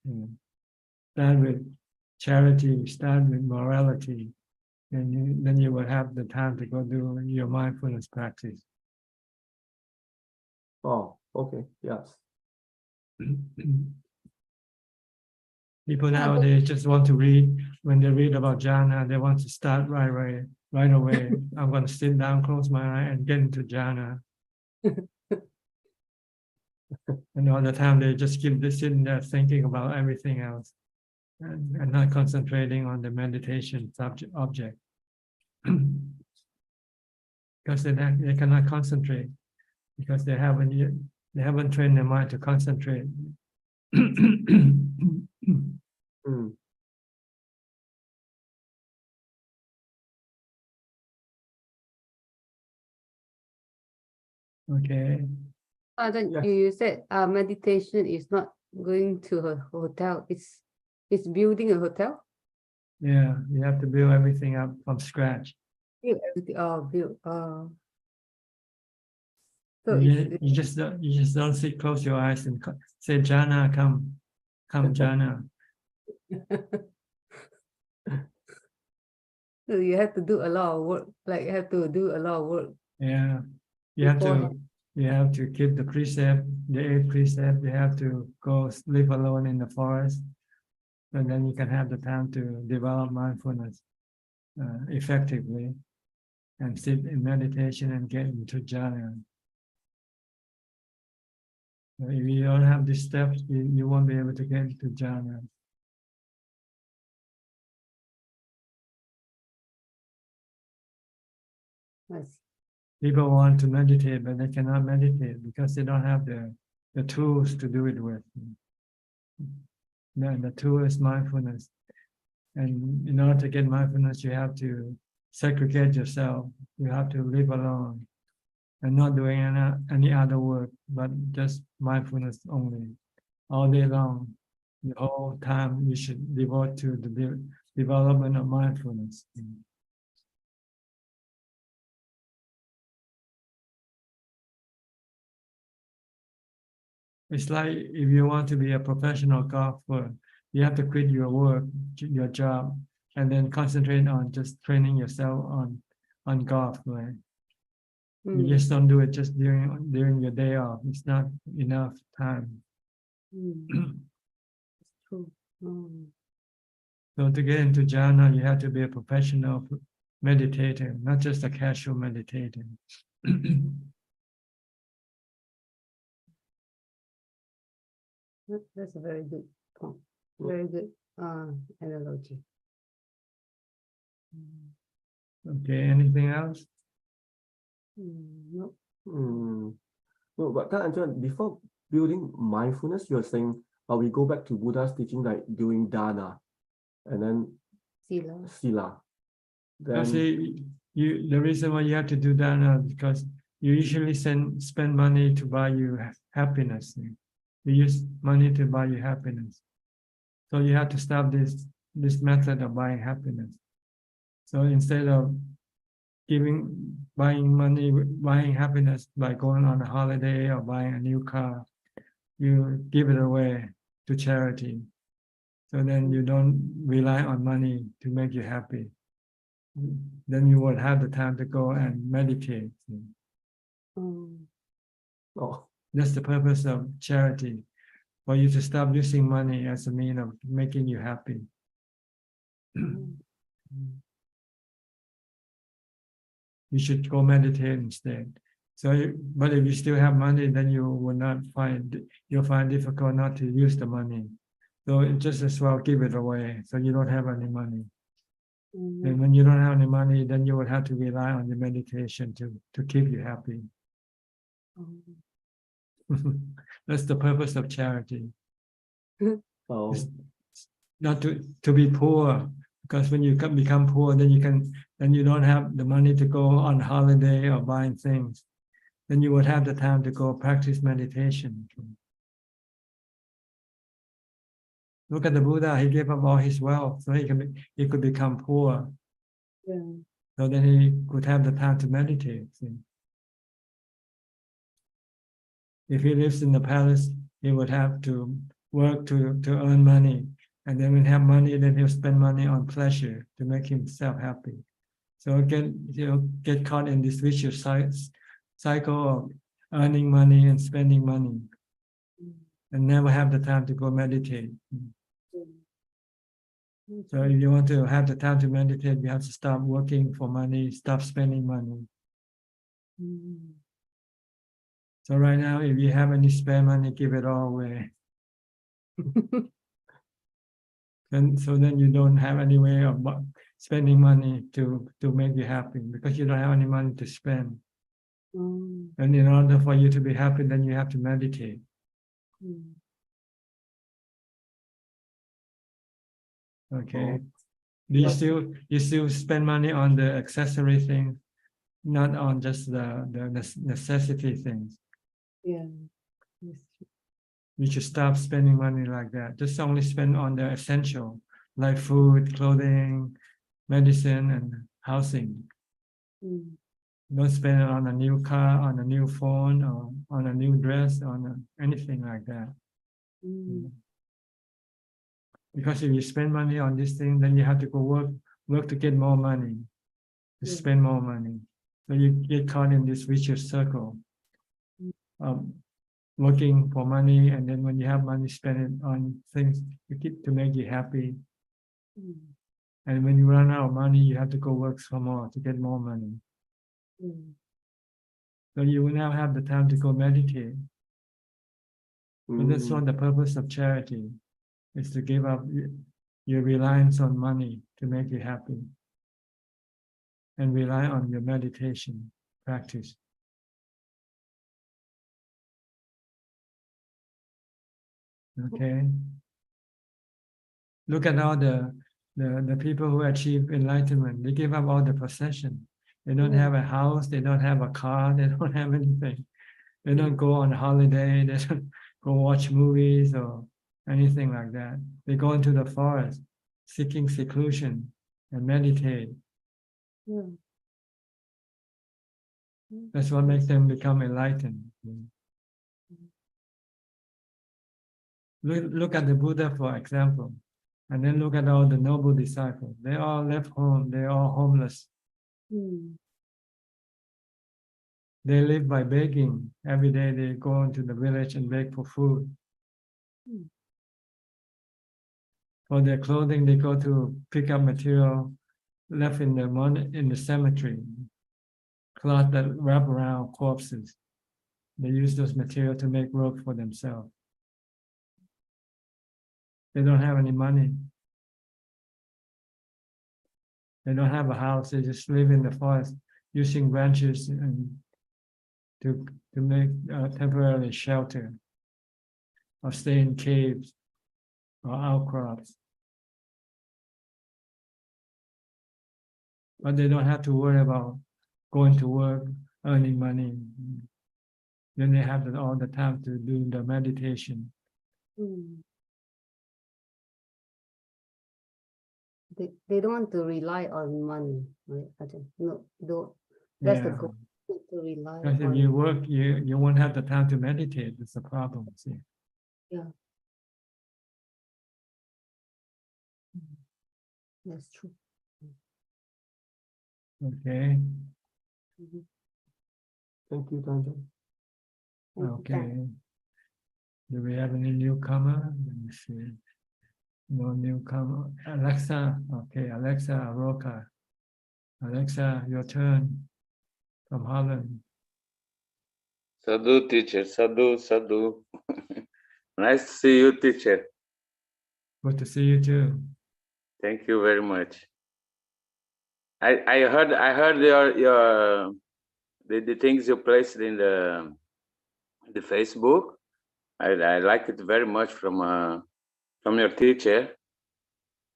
Start with charity. Start with morality, and then you will have the time to go do your mindfulness practice. Oh, okay, yes. People nowadays just want to read. When they read about jhana, they want to start right away. I'm going to sit down, close my eye, and get into jhana. And all the time they just keep sitting there thinking about everything else, and not concentrating on the meditation object. Because they cannot concentrate, because they haven't trained their mind to concentrate. Okay. Then you said meditation is not going to a hotel, it's building a hotel. Yeah, you have to build everything up from scratch. Build everything. So you just don't sit, close your eyes and say jhana, come jhana. So you have to do a lot of work, like you have to do a lot of work. Yeah, you have to keep the precept, the 8 precept. You have to go live alone in the forest, and then you can have the time to develop mindfulness effectively, and sit in meditation and get into jhana. If you don't have these steps, you won't be able to get into jhana. Yes. People want to meditate, but they cannot meditate because they don't have the tools to do it with. The tool is mindfulness. And in order to get mindfulness, you have to segregate yourself. You have to live alone and not doing any other work, but just mindfulness only, all day long. The whole time you should devote to the development of mindfulness. It's like if you want to be a professional golfer, you have to quit your work, your job, and then concentrate on just training yourself on golf, right? You just don't do it just during your day off. It's not enough time. True. So to get into jhana, you have to be a professional meditator, not just a casual meditator. That's a very good point. Very good analogy. Okay, anything else? No. No, but Ajaan, before building mindfulness, you're saying we go back to Buddha's teaching, like doing dana, and then sila. Then The reason why you have to do dana is because you usually spend money to buy you happiness. You use money to buy you happiness. So you have to stop this method of buying happiness. So instead of buying happiness by going on a holiday or buying a new car, you give it away to charity. So then you don't rely on money to make you happy. then you would have the time to go and meditate. Oh, That's the purpose of charity, for you to stop using money as a means of making you happy. You should go meditate instead. So, but if you still have money, then you will not you'll find difficult not to use the money. So just as well give it away, so you don't have any money. And when you don't have any money, then you would have to rely on your meditation to keep you happy. That's the purpose of charity. oh, It's not to be poor, because when you become poor, then you don't have the money to go on holiday or buying things. Then you would have the time to go practice meditation. Look at the Buddha; he gave up all his wealth so he could become poor. So then he could have the time to meditate. See? If he lives in the palace, he would have to work to earn money. And then when he have money, then he'll spend money on pleasure to make himself happy. So again, he'll get caught in this vicious cycle of earning money and spending money and never have the time to go meditate. So if you want to have the time to meditate, you have to stop working for money, stop spending money. So right now, if you have any spare money, give it all away. Then you don't have any way of spending money to make you happy, because you don't have any money to spend. And in order for you to be happy, then you have to meditate. Okay. Do you still spend money on the accessory things, not on just the necessity things? Yeah. You should stop spending money like that. Just only spend on the essential, like food, clothing, medicine, and housing. Don't spend it on a new car, on a new phone, or on a new dress, on anything like that. Because if you spend money on this thing, then you have to go work to get more money, to spend more money. So you get caught in this vicious circle of working for money, and then when you have money, spend it on things to make you happy. And when you run out of money, you have to go work some more to get more money. So you will now have the time to go meditate. But that's not the purpose of charity, is to give up your reliance on money to make you happy. And rely on your meditation practice. Okay. Look at all the people who achieve enlightenment. They give up all the possession. They don't have a house. They don't have a car. They don't have anything. They don't go on holiday. They don't go watch movies or anything like that. They go into the forest, seeking seclusion and meditate. That's what makes them become enlightened. Look at the Buddha, for example, and then look at all the noble disciples. They all left home. They're all homeless. They live by begging. Every day they go into the village and beg for food. For their clothing, they go to pick up material left in the cemetery, cloth that wrap around corpses. They use those material to make rope for themselves. They don't have any money. They don't have a house. They just live in the forest using branches and to make temporarily shelter, or stay in caves or outcrops. But they don't have to worry about going to work, earning money. Then they have all the time to do the meditation. They don't want to rely on money, right? No, don't. That's the goal, to rely Because if on. you work, you won't have the time to meditate. That's the problem. See? Yeah. That's true. Okay. Thank you, Tanjan. Okay. Do we have any newcomer? Let me see. No newcomer. Alexa. Okay, Alexa Aroka. Alexa, your turn from Holland. Sadhu, teacher. Sadhu, sadhu. Nice to see you, teacher. Good to see you too. Thank you very much. I heard your the things you placed in the Facebook. I like it very much from your teacher.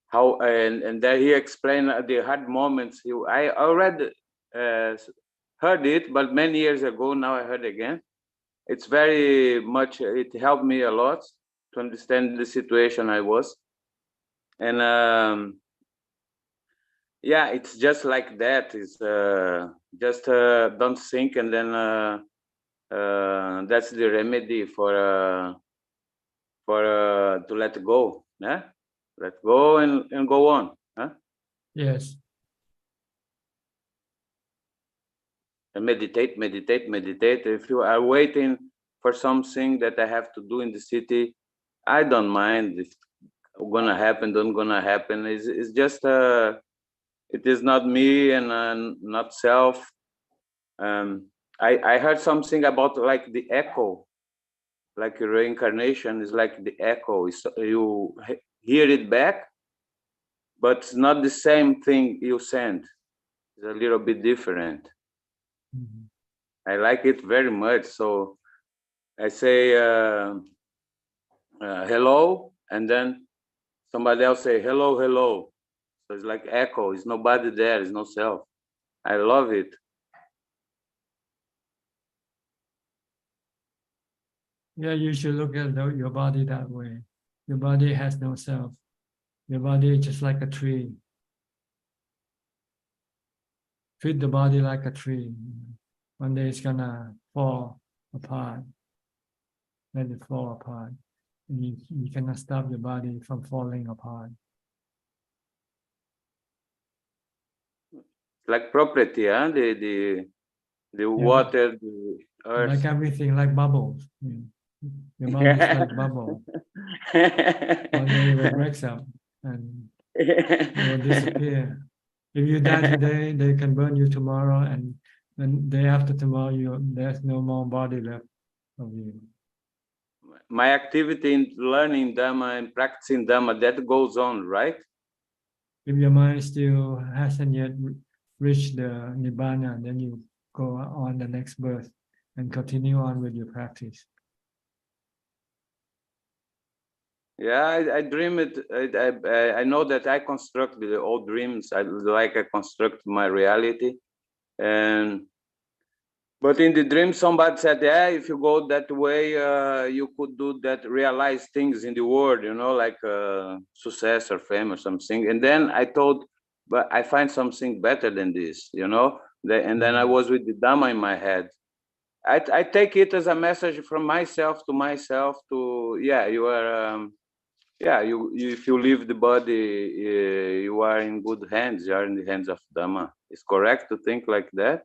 How and there he explained the hard moments. I already heard it, but many years ago. Now I heard again. It's very much. It helped me a lot to understand the situation I was, and yeah, it's just like that. It's just don't think, and then that's the remedy for to let go. Yeah, let go and go on. Huh? Yes. And meditate, meditate, meditate. If you are waiting for something that I have to do in the city, I don't mind if gonna happen, don't gonna happen. It's just it is not me and not self. I heard something about like the echo, like reincarnation is like the echo. You hear it back, but it's not the same thing you send. It's a little bit different. I like it very much. So I say hello, and then somebody else say hello, hello. So it's like echo. It's nobody there. It's no self. I love it. Yeah, you should look at your body that way. Your body has no self. Your body is just like a tree. Treat the body like a tree. One day it's gonna fall apart. Let it fall apart. And you cannot stop your body from falling apart. Like property, huh? The water, the earth. Like everything, like bubbles. Your body is like bubble. One day it will break up and it will disappear. If you die today, they can burn you tomorrow, and then day after tomorrow, there's no more body left of you. My activity in learning Dhamma and practicing Dhamma, that goes on, right? If your mind still hasn't yet reached the Nibbana, then you go on the next birth and continue on with your practice. Yeah, I dream it. I know that I construct the old dreams. I construct my reality, but in the dream, somebody said, "Yeah, if you go that way, you could do that, realize things in the world, you know, like success or fame or something." And then I thought, but I find something better than this, you know. And then I was with the Dhamma in my head. I take it as a message from myself to myself. To you are. You if you leave the body, you are in good hands. You are in the hands of Dhamma. It's correct to think like that.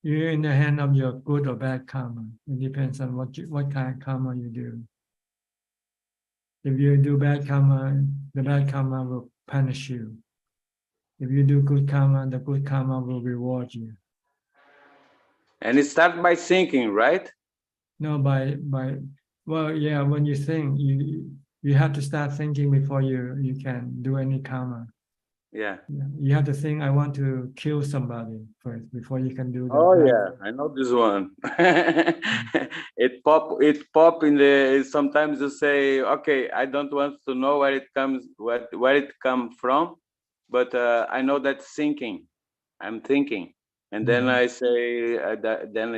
You're in the hand of your good or bad karma. It depends on what kind of karma you do. If you do bad karma, the bad karma will punish you. If you do good karma, the good karma will reward you. And it starts by thinking, right? No, well, yeah. When you think, you have to start thinking before you can do any karma. Yeah. You have to think, I want to kill somebody first before you can do that. Oh yeah, I know this one. It pop in the. Sometimes you say, okay, I don't want to know where it comes, where it come from, but I know that thinking. I'm thinking, and then I say, then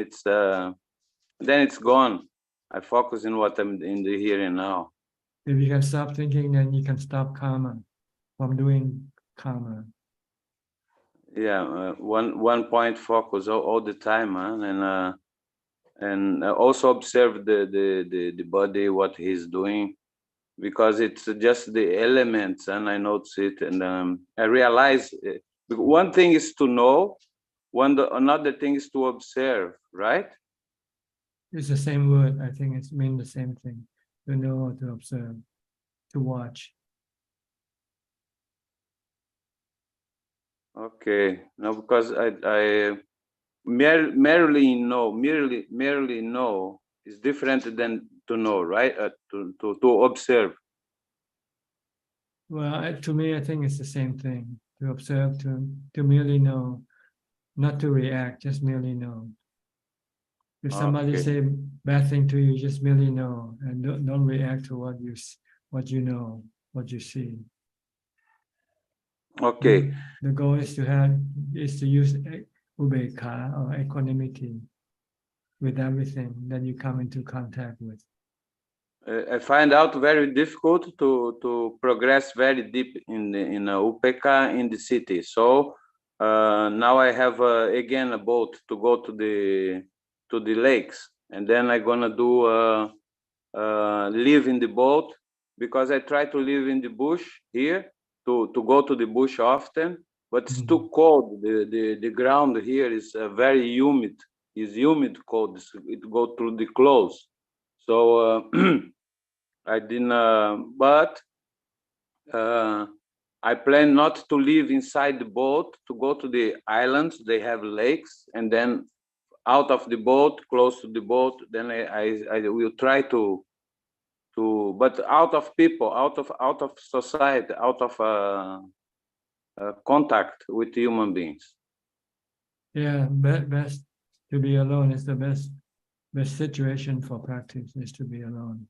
it's gone. I focus in what I'm in the here and now. If you can stop thinking, then you can stop karma from doing karma. Yeah, one point focus all the time, and also observe the body, what he's doing, because it's just the elements, and I notice it, and I realize One thing is to know, another thing is to observe, right? It's the same word. I think it's mean the same thing. To know or to observe, to watch. Okay, no, because I merely know is different than to know, right? To observe. Well, to me, I think it's the same thing. To observe, to merely know, not to react, just merely know. If somebody Okay. say bad thing to you, just merely know and don't react to what you know, what you see. Okay. The goal is to use ubekha or equanimity with everything that you come into contact with. I find out very difficult to progress very deep in UPK in the city. So now I have again a boat to go to the lakes, and then I'm gonna do live in the boat, because I try to live in the bush here to go to the bush often, but it's too cold. The ground here is very humid. It's humid cold. It go through the clothes. So I didn't, but I plan not to live inside the boat, to go to the islands. They have lakes, and then out of the boat, close to the boat, then I will try to, but out of people, out of society, out of contact with human beings. Yeah, best to be alone is the best situation for practice, is to be alone.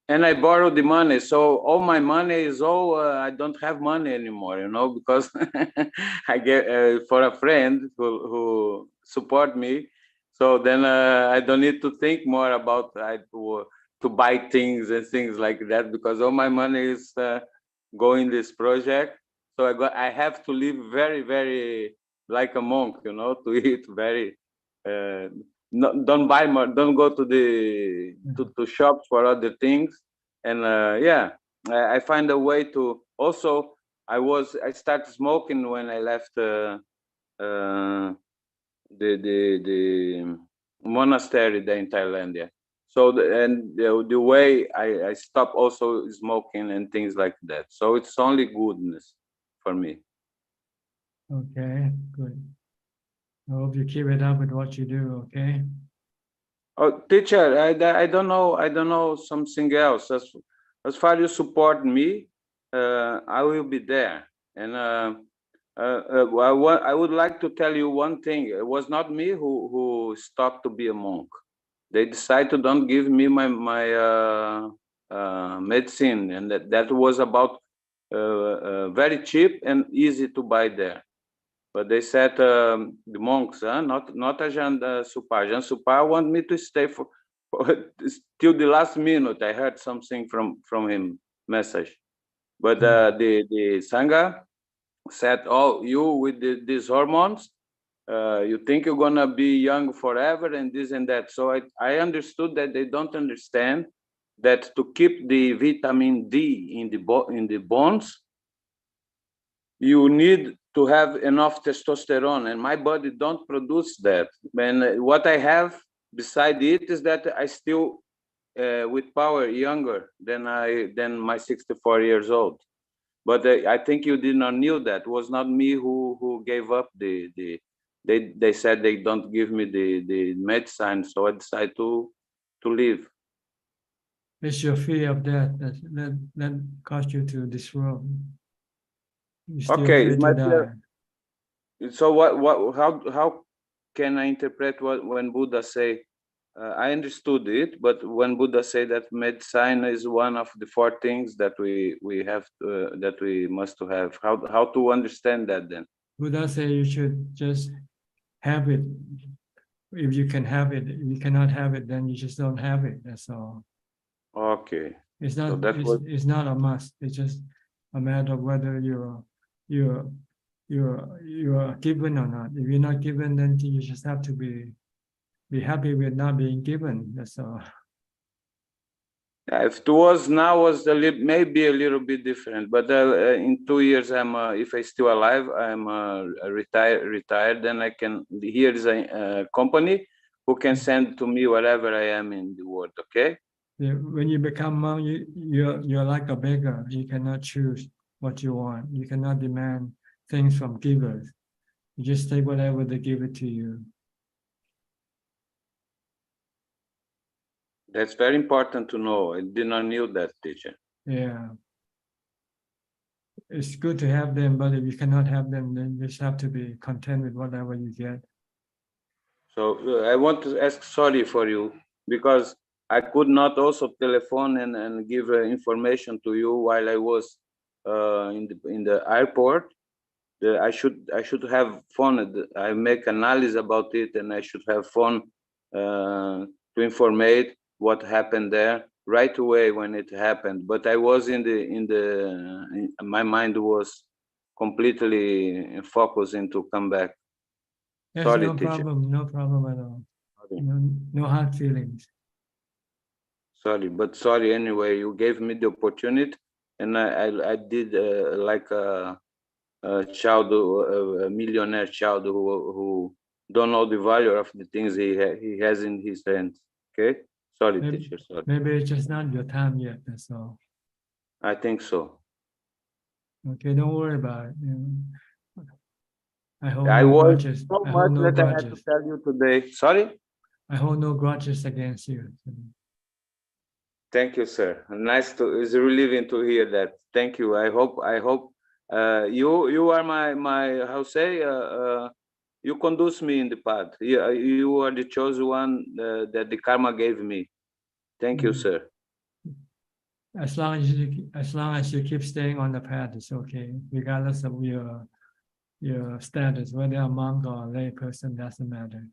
And I borrowed the money, so all my money is all. I don't have money anymore, because I get for a friend who support me. So then I don't need to think more about to buy things and things like that, because all my money is going this project. So I have to live very, very like a monk, to eat very. Don't buy more. Don't go to the to shops for other things. And yeah, I find a way to. Also, I started smoking when I left the monastery there in Thailand. Yeah. So the way I stop also smoking and things like that. So it's only goodness for me. Okay, good. I hope you keep it up with what you do, okay? Oh, teacher, I don't know something else. As far as you support me, I will be there. And I would like to tell you one thing. It was not me who stopped to be a monk. They decided to don't give me my medicine, and that was about very cheap and easy to buy there. But they said the monks, not Ajaan Supar. Ajaan Supar want me to stay for till the last minute. I heard something from him message, but the Sangha said, "Oh, you with these hormones, you think you're gonna be young forever and this and that." So I understood that they don't understand that to keep the vitamin D in the bones, you need to have enough testosterone, and my body don't produce that. And what I have beside it is that I still with power younger than my 64 years old. But I think you did not knew that. It was not me who gave up they said they don't give me the medicine, so I decided to leave. It's your fear of death that caused you to this world. You're still Okay, afraid to die. So how can I interpret when Buddha say? I understood it, but when Buddha say that medicine is one of the 4 things that we have that we must to have, how to understand that then? Buddha say you should just have it. If you can have it, if you cannot have it, then you just don't have it. That's all. Okay. It's not. So that was. It's not a must. It's just a matter of whether you're given or not. If you're not given, then you just have to be happy with not being given. That's all. If it was now, was maybe a little bit different. But in 2 years, if I still alive, I'm retired. Then I can. Here is a company who can send to me wherever I am in the world. Okay. Yeah, when you become monk, you're like a beggar. You cannot choose what you want. You cannot demand things from givers. You just take whatever they give it to you. That's very important to know. I did not know that, teacher. Yeah. It's good to have them, but if you cannot have them, then you just have to be content with whatever you get. So I want to ask sorry for you because I could not also telephone and give information to you while I was in the airport. I should have phoned. I make analysis about it, and I should have phoned to informate what happened there right away when it happened. But I was my mind was completely focused into come back. Yes, Sorry, no teacher. problem, no problem at all. No hard feelings. Sorry, but sorry anyway. You gave me the opportunity, and I did like a child, a millionaire child who don't know the value of the things he has in his hands. Okay, sorry, teacher. Sorry. Maybe it's just not your time yet. That's all. I think so. Okay, don't worry about it. I hold I no was grudges. so I hold much no that I had to grudges. tell you today. Sorry. I hold no grudges against you. Thank you, sir. It's relieving to hear that. Thank you. I hope you are my how say you conduce me in the path. You are the chosen one that the karma gave me. Thank you, sir. As long as you keep staying on the path, it's okay, regardless of your status, whether a monk or a lay person, doesn't matter.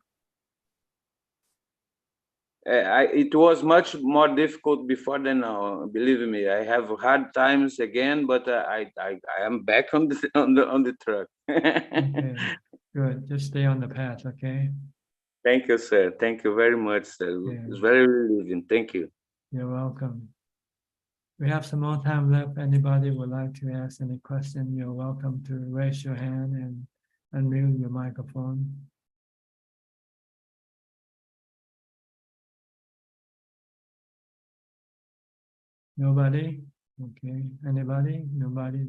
It was much more difficult before than now. Believe me, I have hard times again, but I am back on the truck. Okay, good. Just stay on the path, okay? Thank you, sir. Thank you very much, sir. Yeah. It's very relieving. Thank you. You're welcome. We have some more time left. Anybody would like to ask any question, you're welcome to raise your hand and unmute your microphone. Nobody? Okay. Anybody? Nobody?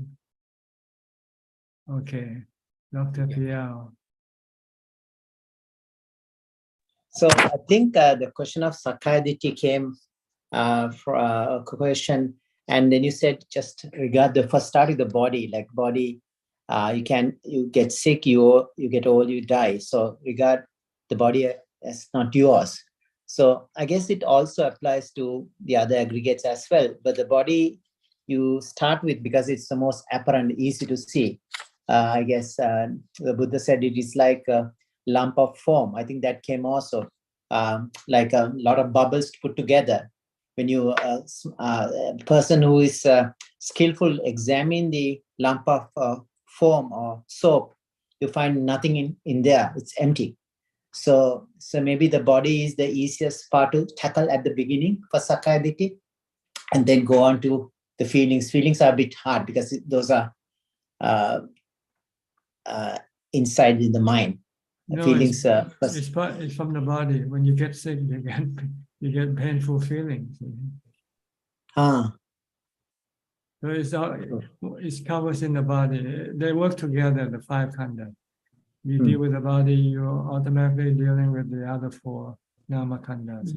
Okay. Dr.V. So I think the question of Sakayaditi came for a question, and then you said just regard the first start with the body, like body, you get sick, you get old, you die. So regard the body as not yours. So I guess it also applies to the other aggregates as well. But the body you start with because it's the most apparent, easy to see. I guess the Buddha said it is like a lump of foam. I think that came also like a lot of bubbles put together. When you a person who is skillful examine the lump of foam or soap, you find nothing in there. It's empty. So maybe the body is the easiest part to tackle at the beginning for Sakayaditi, and then go on to the feelings. Feelings are a bit hard because those are inside in the mind. No, Feelings. it's from the body. When you get sick, you get painful feelings. So it's covers in the body. They work together, the five khandha. You deal with the body, you're automatically dealing with the other four nama khandhas.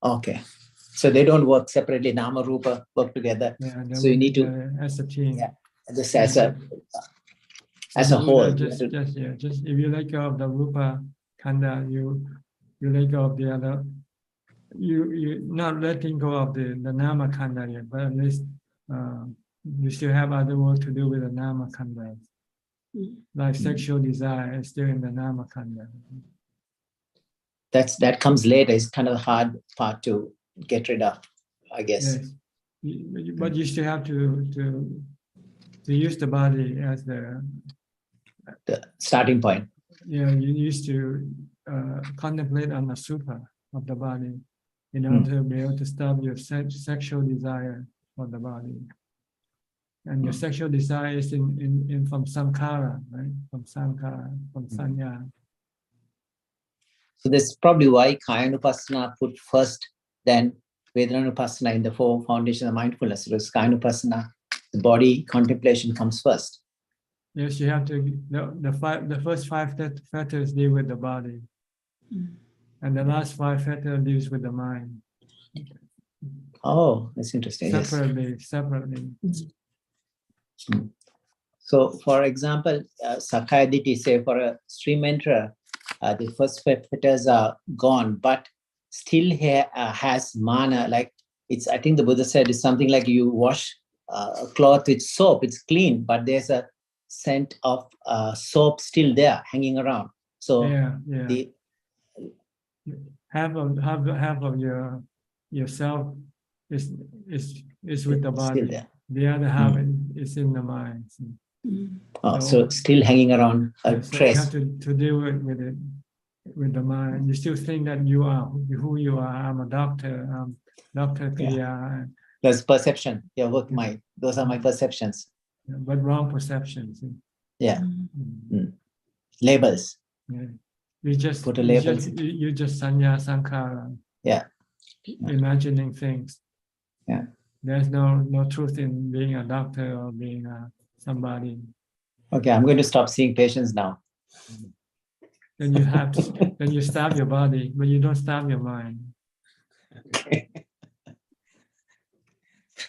Okay. So they don't work separately, Nama Rupa work together. Yeah, so you need to as a team. Yeah, just as a whole. Just if you let go of the Rupa khandha, you let go of the other. You not letting go of the nama khandha yet, but at least you still have other work to do with the nama khandha. Like sexual desire is still in the nama khandha. That comes later. It's kind of a hard part to get rid of, I guess. Yes, but you still have to use the body as the starting point. Yeah, you used to contemplate on the super of the body. in order to be able to stop your sexual desire for the body. And your sexual desire is in from samkhara, right? From sankhara, from sanya. So that's probably why Kayanupassana put first, then Vedanupassana in the four foundations of mindfulness. Because Kayanupassana, the body contemplation comes first. Yes, you have to. The first five fetters deal with the body, and the last five fetters deals with the mind. Oh, that's interesting. Separately. So, for example, Sakayaditi say for a stream enterer, the first fetters are gone, but still has mana. Like it's, I think the Buddha said it's something like you wash a cloth with soap, it's clean, but there's a scent of soap still there hanging around. So the half of yourself is with the body. The other half is in the mind. So still hanging around a trace. You have to deal with it with the mind. You still think that you are who you are. I'm a doctor. I'm Dr. Kriya. That's perception. Your work mind. Those are my perceptions. But wrong perceptions. Yeah. Labels. Yeah. You just put a label. You just sanya sankhara. Yeah. Imagining things. Yeah. There's no truth in being a doctor or being somebody. Okay, I'm going to stop seeing patients now. Then you starve your body, but you don't starve your mind.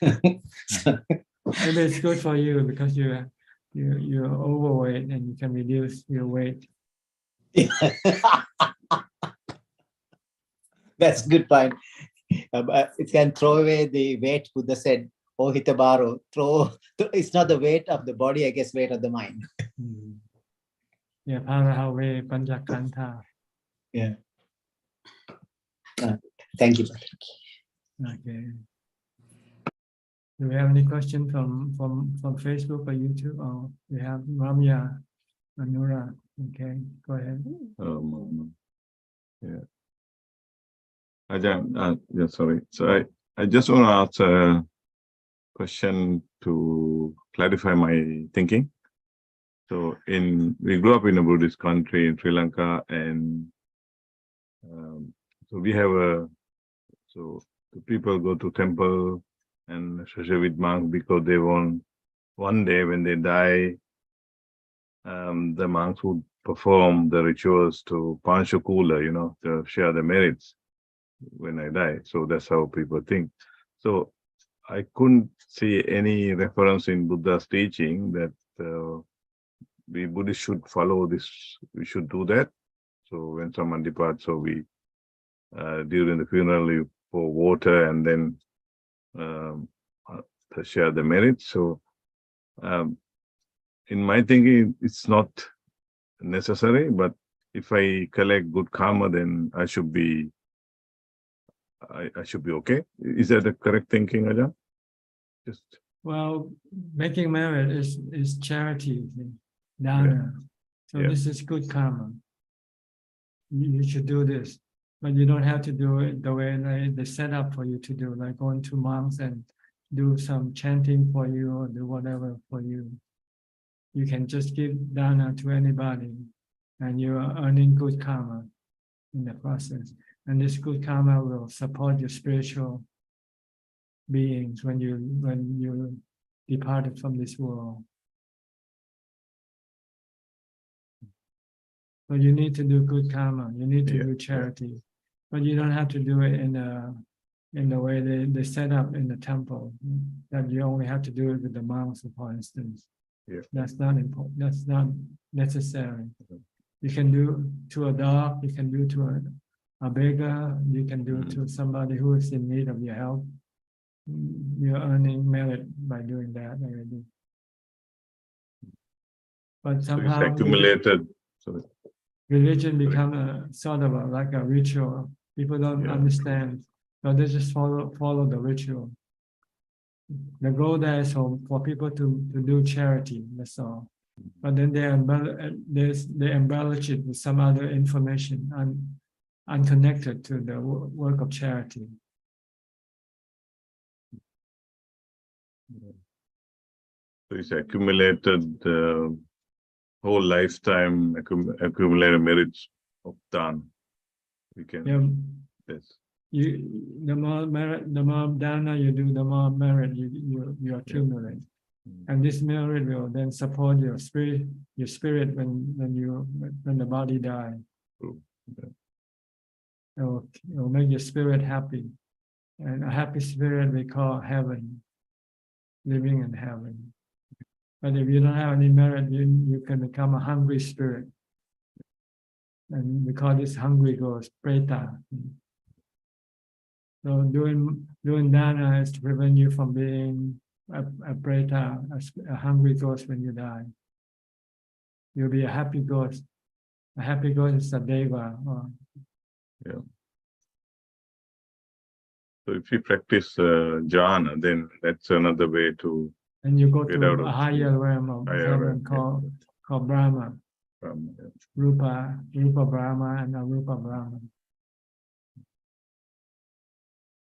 Maybe it's good for you because you're overweight and you can reduce your weight. That's a good point. It can throw away the weight. Buddha said, "Oh hitabaro, it's not the weight of the body, I guess, weight of the mind." Yeah, parahave panjakanta. Yeah. Thank you. Okay. Do we have any question from Facebook or YouTube? Oh, we have Ramya Anura. Okay, go ahead. Yeah. Ajaan, yeah, sorry. So I just want to ask a question to clarify my thinking. So we grew up in a Buddhist country in Sri Lanka, and so we have so the people go to temple and especially with monks because they want one day when they die, the monks would perform the rituals to Panchakula, to share the merits when I die. So that's how people think. So I couldn't see any reference in Buddha's teaching that we Buddhists should follow this. We should do that. So when someone departs, so we during the funeral you pour water and then to share the merits. So in my thinking, it's not necessary. But if I collect good karma, then I should be okay. Is that the correct thinking, Ajaan? Well, making merit is charity, dana. So this is good karma. You should do this, but you don't have to do it the way they set up for you to do, like going to monks and do some chanting for you or do whatever for you. You can just give dana to anybody, and you are earning good karma in the process. And this good karma will support your spiritual beings when you departed from this world. So you need to do good karma. You need to do charity, but you don't have to do it in the way they set up in the temple. That you only have to do it with the monks, for instance. That's not important. That's not necessary. You can do to a dog. You can do to a beggar. You can do to somebody who is in need of your help. You're earning merit by doing that already. But somehow so it's accumulated. Religion become a sort of like a ritual. People don't understand, so they just follow the ritual. The goal there is for people to do charity. That's all. But then they embellish it with some other information and unconnected to the work of charity. So it's accumulated whole lifetime accumulated merits of Dan. We can, yes. The more merit, the more dana you do, the more merit you accumulate, and this merit will then support your spirit when the body dies. It will make your spirit happy, and a happy spirit we call heaven, living in heaven. But if you don't have any merit, you can become a hungry spirit, and we call this hungry ghost, preta. So doing dana is to prevent you from being a preta, a hungry ghost when you die. You'll be a happy ghost. A happy ghost is a deva. Yeah. So if you practice jhana, then that's another way to. And you go get to out of a higher realm of heaven called Brahma. Rupa Brahma and Arupa Brahma.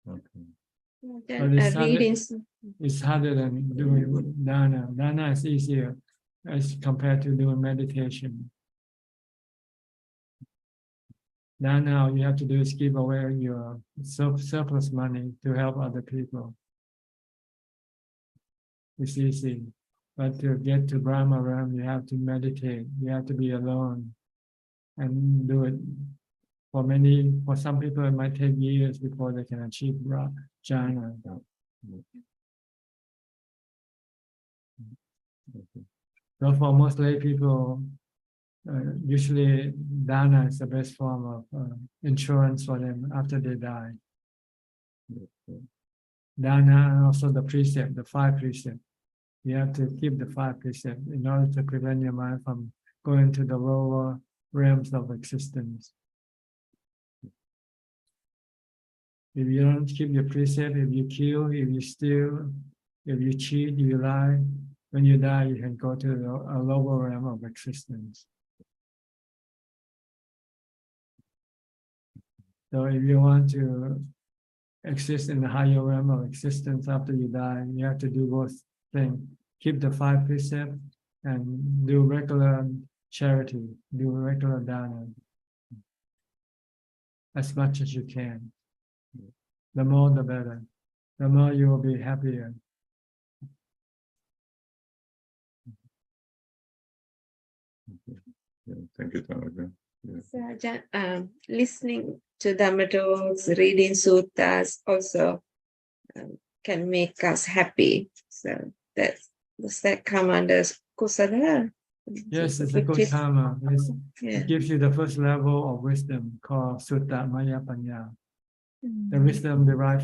But it's harder than doing dana. Dana is easier as compared to doing meditation. Dana, all you have to do is give away your surplus money to help other people. It's easy. But to get to Brahma realm, you have to meditate. You have to be alone and do it. For some people, it might take years before they can achieve jhana. So for most lay people, usually dana is the best form of insurance for them after they die. Dana and also the precept, the 5 precepts. You have to keep the 5 precepts in order to prevent your mind from going to the lower realms of existence. If you don't keep your precept, if you kill, if you steal, if you cheat, if you lie, when you die, you can go to a lower realm of existence. So if you want to exist in the higher realm of existence after you die, you have to do both things. Keep the 5 precepts and do regular charity, do regular dana as much as you can. The more, the better. The more you will be happier. Thank you, Tanaja. So, Ajaan, listening to Dhamma talks, reading suttas also can make us happy. So does that come under kusala? Yes, it's a good karma. It gives you the first level of wisdom called Sutta Maya Panya. The wisdom derived